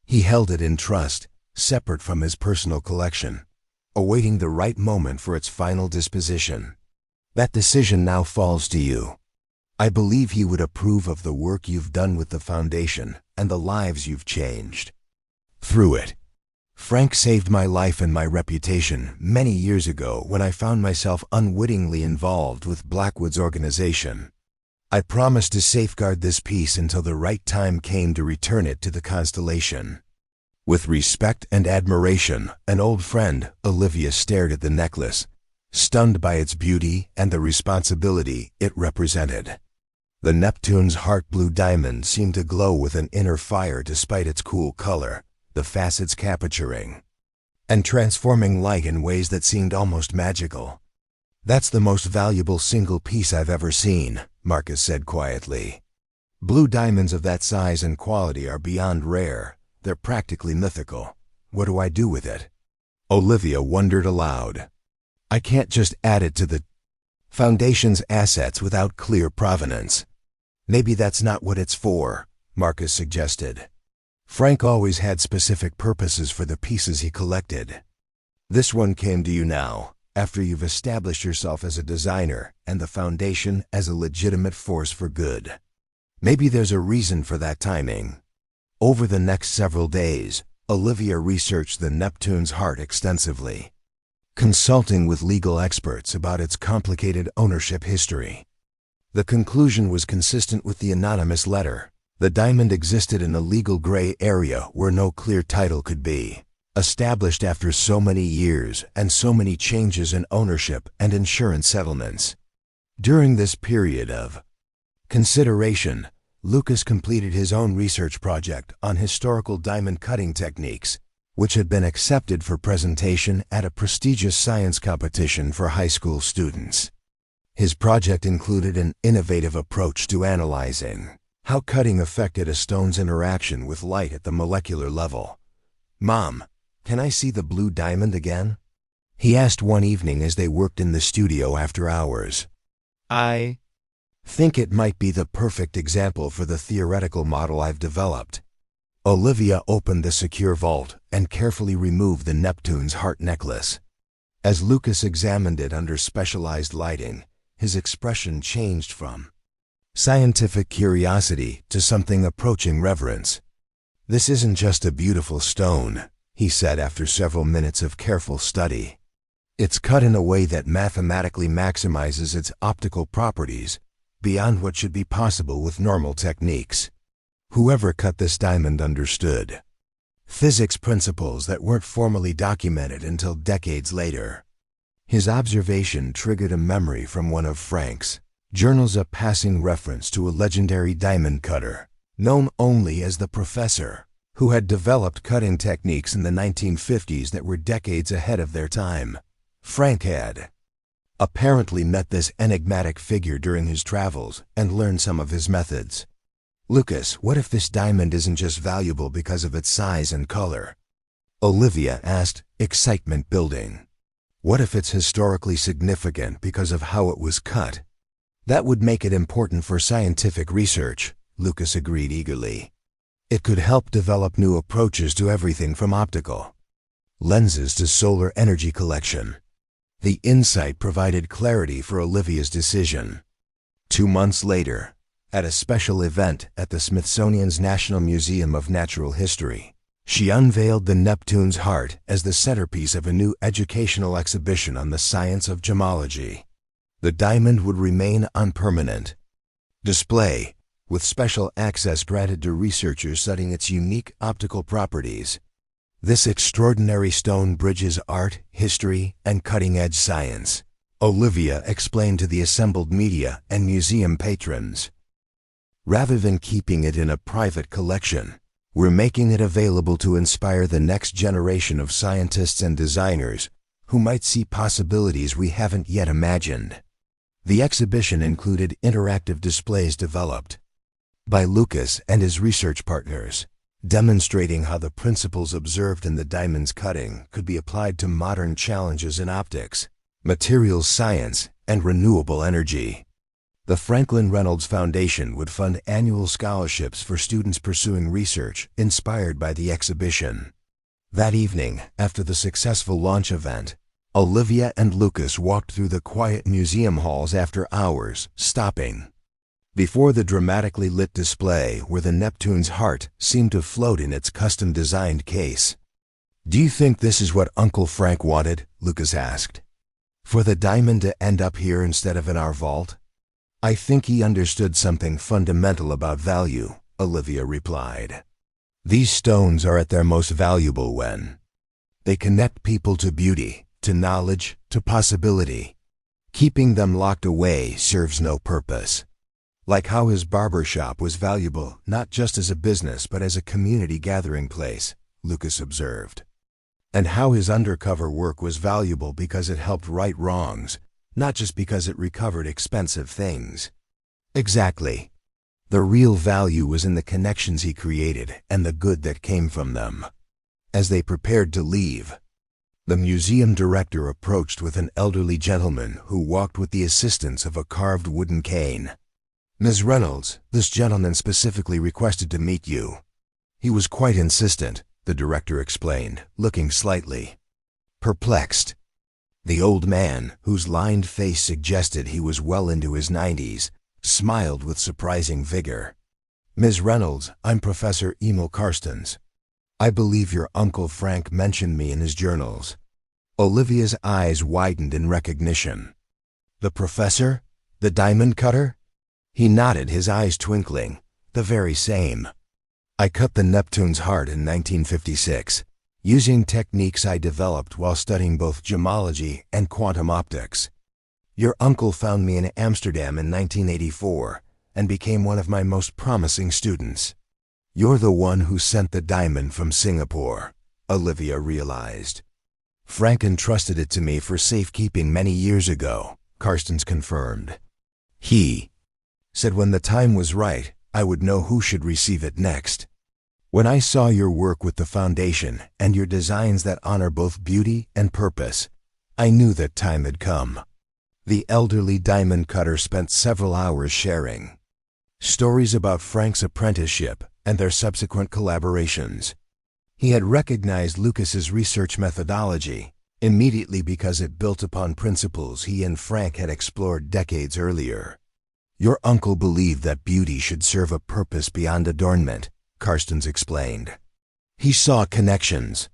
He held it in trust, separate from his personal collection, awaiting the right moment for its final disposition. That decision now falls to you. I believe he would approve of the work you've done with the foundation and the lives you've changed. Through it, Frank saved my life and my reputation many years ago when I found myself unwittingly involved with Blackwood's organization. I promised to safeguard this piece until the right time came to return it to the constellation. With respect and admiration, an old friend, Olivia, stared at the necklace, stunned by its beauty and the responsibility it represented. The Neptune's Heart blue diamond seemed to glow with an inner fire despite its cool color, the facets capturing and transforming light in ways that seemed almost magical. That's the most valuable single piece I've ever seen, Marcus said quietly. Blue diamonds of that size and quality are beyond rare. They're practically mythical. What do I do with it? Olivia wondered aloud. I can't just add it to the foundation's assets without clear provenance. Maybe that's not what it's for, Marcus suggested. Frank always had specific purposes for the pieces he collected. This one came to you now, after you've established yourself as a designer and the foundation as a legitimate force for good. Maybe there's a reason for that timing. Over the next several days, Olivia researched the Neptune's Heart extensively, consulting with legal experts about its complicated ownership history. The conclusion was consistent with the anonymous letter. The diamond existed in a legal gray area where no clear title could be established after so many years and so many changes in ownership and insurance settlements. During this period of consideration, Lucas completed his own research project on historical diamond cutting techniques, which had been accepted for presentation at a prestigious science competition for high school students. His project included an innovative approach to analyzing how cutting affected a stone's interaction with light at the molecular level. "Mom, can I see the blue diamond again?" he asked one evening as they worked in the studio after hours. "I think it might be the perfect example for the theoretical model I've developed." Olivia opened the secure vault and carefully removed the Neptune's Heart necklace. As Lucas examined it under specialized lighting, his expression changed from scientific curiosity to something approaching reverence. "This isn't just a beautiful stone," he said after several minutes of careful study. "It's cut in a way that mathematically maximizes its optical properties beyond what should be possible with normal techniques. Whoever cut this diamond understood physics principles that weren't formally documented until decades later." His observation triggered a memory from one of Frank's journals, a passing reference to a legendary diamond cutter, known only as the Professor, who had developed cutting techniques in the 1950s that were decades ahead of their time. Frank had apparently met this enigmatic figure during his travels and learned some of his methods. "Lucas, what if this diamond isn't just valuable because of its size and color?" Olivia asked, excitement building. "What if it's historically significant because of how it was cut?" "That would make it important for scientific research," Lucas agreed eagerly. "It could help develop new approaches to everything from optical lenses to solar energy collection. The insight provided clarity for Olivia's decision. 2 months later, at a special event at the Smithsonian's National Museum of Natural History, she unveiled the Neptune's heart as the centerpiece of a new educational exhibition on the science of gemology. The diamond would remain on permanent display, with special access granted to researchers studying its unique optical properties. This extraordinary stone bridges art, history, and cutting-edge science, Olivia explained to the assembled media and museum patrons. Rather than keeping it in a private collection, we're making it available to inspire the next generation of scientists and designers who might see possibilities we haven't yet imagined. The exhibition included interactive displays developed by Lucas and his research partners, demonstrating how the principles observed in the diamond's cutting could be applied to modern challenges in optics, materials science, and renewable energy. The Franklin Reynolds Foundation would fund annual scholarships for students pursuing research inspired by the exhibition. That evening, after the successful launch event, Olivia and Lucas walked through the quiet museum halls after hours, stopping before the dramatically lit display where the Neptune's heart seemed to float in its custom-designed case. "Do you think this is what Uncle Frank wanted?" Lucas asked. "For the diamond to end up here instead of in our vault?" "I think he understood something fundamental about value," Olivia replied. "These stones are at their most valuable when they connect people to beauty, to knowledge, to possibility. Keeping them locked away serves no purpose. Like how his barber shop was valuable not just as a business but as a community gathering place," Lucas observed. "And how his undercover work was valuable because it helped right wrongs, not just because it recovered expensive things." "Exactly. The real value was in the connections he created and the good that came from them." As they prepared to leave, the museum director approached with an elderly gentleman who walked with the assistance of a carved wooden cane. "Ms. Reynolds, this gentleman specifically requested to meet you. He was quite insistent," the director explained, looking slightly perplexed. The old man, whose lined face suggested he was well into his 90s, smiled with surprising vigor. "Ms. Reynolds, I'm Professor Emil Karstens. I believe your Uncle Frank mentioned me in his journals." Olivia's eyes widened in recognition. "The professor? The diamond cutter?" He nodded, his eyes twinkling. "The very same. I cut the Neptune's heart in 1956, using techniques I developed while studying both gemology and quantum optics. Your uncle found me in Amsterdam in 1984 and became one of my most promising students." "You're the one who sent the diamond from Singapore," Olivia realized. "Frank entrusted it to me for safekeeping many years ago," Karstens confirmed. "He said when the time was right, I would know who should receive it next. When I saw your work with the foundation and your designs that honor both beauty and purpose, I knew that time had come." The elderly diamond cutter spent several hours sharing stories about Frank's apprenticeship and their subsequent collaborations. He had recognized Lucas's research methodology immediately because it built upon principles he and Frank had explored decades earlier. "Your uncle believed that beauty should serve a purpose beyond adornment," Karstens explained. "He saw connections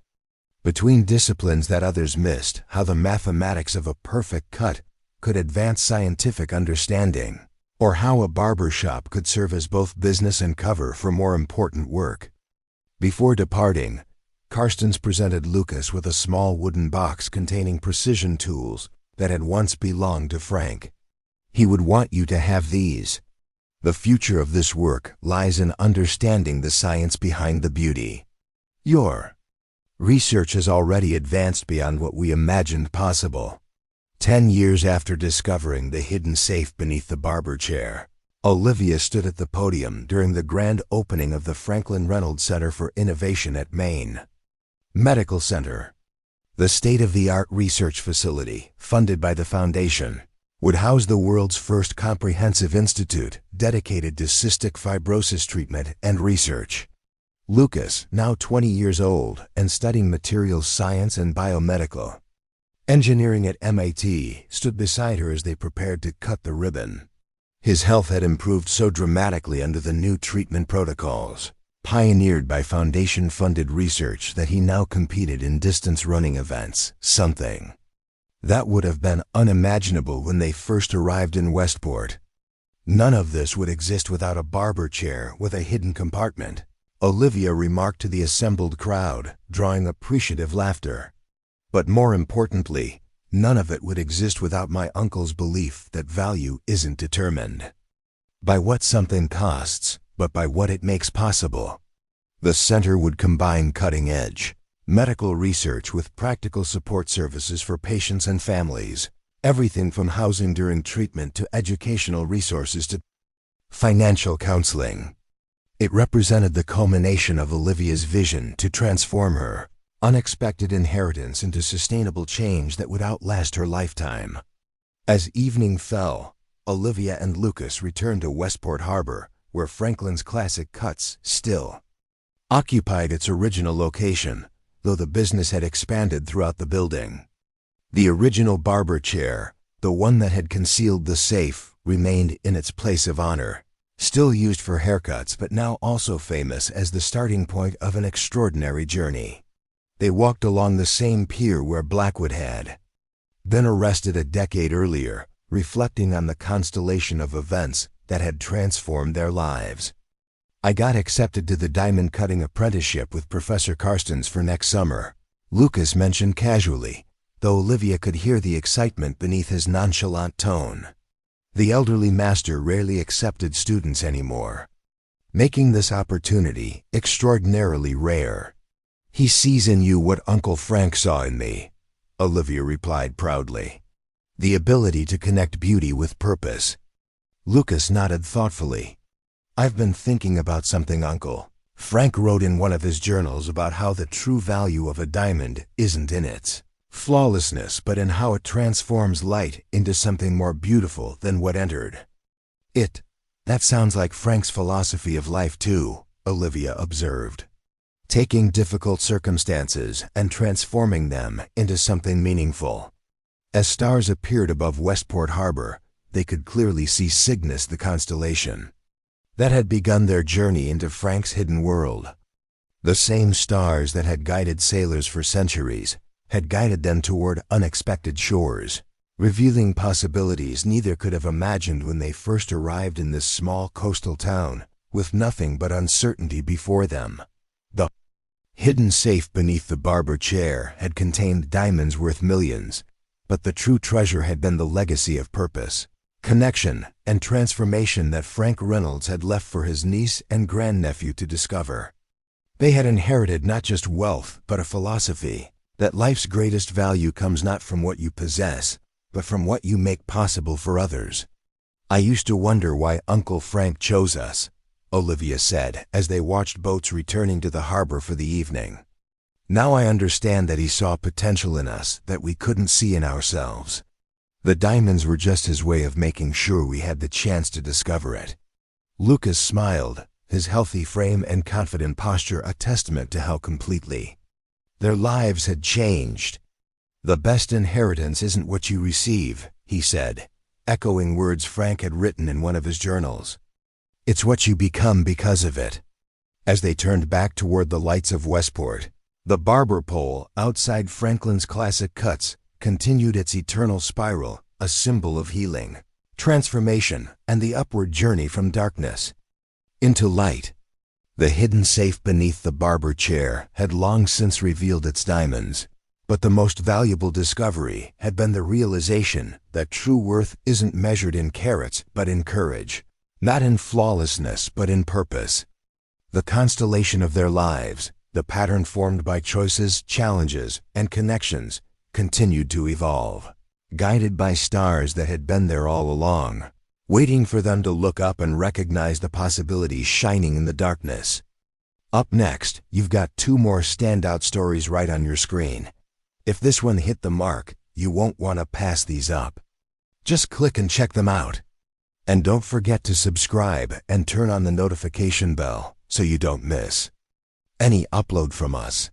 between disciplines that others missed, how the mathematics of a perfect cut could advance scientific understanding, or how a barber shop could serve as both business and cover for more important work." Before departing, Karstens presented Lucas with a small wooden box containing precision tools that had once belonged to Frank. "He would want you to have these. The future of this work lies in understanding the science behind the beauty. Your research has already advanced beyond what we imagined possible." 10 years after discovering the hidden safe beneath the barber chair, Olivia stood at the podium during the grand opening of the Franklin Reynolds Center for Innovation at Maine Medical Center. The state-of-the-art research facility, funded by the foundation, would house the world's first comprehensive institute dedicated to cystic fibrosis treatment and research. Lucas, now 20 years old and studying materials science and biomedical engineering at MIT, stood beside her as they prepared to cut the ribbon. His health had improved so dramatically under the new treatment protocols, pioneered by foundation-funded research, that he now competed in distance running events, something that would have been unimaginable when they first arrived in Westport. None of this would exist without a barber chair with a hidden compartment, Olivia remarked to the assembled crowd, drawing appreciative laughter. But more importantly, none of it would exist without my uncle's belief that value isn't determined by what something costs, but by what it makes possible. The center would combine cutting-edge medical research with practical support services for patients and families, everything from housing during treatment to educational resources to financial counseling. It represented the culmination of Olivia's vision to transform her unexpected inheritance into sustainable change that would outlast her lifetime. As evening fell, Olivia and Lucas returned to Westport Harbor, where Franklin's Classic Cuts still occupied its original location, though the business had expanded throughout the building. The original barber chair, the one that had concealed the safe, remained in its place of honor, still used for haircuts but now also famous as the starting point of an extraordinary journey. They walked along the same pier where Blackwood had been arrested a decade earlier, reflecting on the constellation of events that had transformed their lives. I got accepted to the diamond cutting apprenticeship with Professor Karstens for next summer, Lucas mentioned casually, though Olivia could hear the excitement beneath his nonchalant tone. The elderly master rarely accepted students anymore, making this opportunity extraordinarily rare. "He sees in you what Uncle Frank saw in me," Olivia replied proudly. "The ability to connect beauty with purpose." Lucas nodded thoughtfully. "I've been thinking about something, Uncle. Frank wrote in one of his journals about how the true value of a diamond isn't in its flawlessness but in how it transforms light into something more beautiful than what entered it." "That sounds like Frank's philosophy of life too," Olivia observed. "Taking difficult circumstances and transforming them into something meaningful." As stars appeared above Westport Harbor, they could clearly see Cygnus, the constellation that had begun their journey into Frank's hidden world. The same stars that had guided sailors for centuries had guided them toward unexpected shores, revealing possibilities neither could have imagined when they first arrived in this small coastal town, with nothing but uncertainty before them. The hidden safe beneath the barber chair had contained diamonds worth millions, but the true treasure had been the legacy of purpose, connection, and transformation that Frank Reynolds had left for his niece and grandnephew to discover. They had inherited not just wealth, but a philosophy that life's greatest value comes not from what you possess, but from what you make possible for others. "I used to wonder why Uncle Frank chose us," Olivia said as they watched boats returning to the harbor for the evening. "Now I understand that he saw potential in us that we couldn't see in ourselves. The diamonds were just his way of making sure we had the chance to discover it." Lucas smiled, his healthy frame and confident posture a testament to how completely their lives had changed. "The best inheritance isn't what you receive," he said, echoing words Frank had written in one of his journals. "It's what you become because of it." As they turned back toward the lights of Westport, the barber pole outside Franklin's Classic Cuts continued its eternal spiral, a symbol of healing, transformation, and the upward journey from darkness into light. The hidden safe beneath the barber chair had long since revealed its diamonds, but the most valuable discovery had been the realization that true worth isn't measured in carats but in courage, not in flawlessness but in purpose. The constellation of their lives, the pattern formed by choices, challenges, and connections, continued to evolve, guided by stars that had been there all along, waiting for them to look up and recognize the possibilities shining in the darkness. Up next, you've got 2 more standout stories right on your screen. If this one hit the mark, you won't want to pass these up. Just click and check them out. And don't forget to subscribe and turn on the notification bell so you don't miss Any upload from us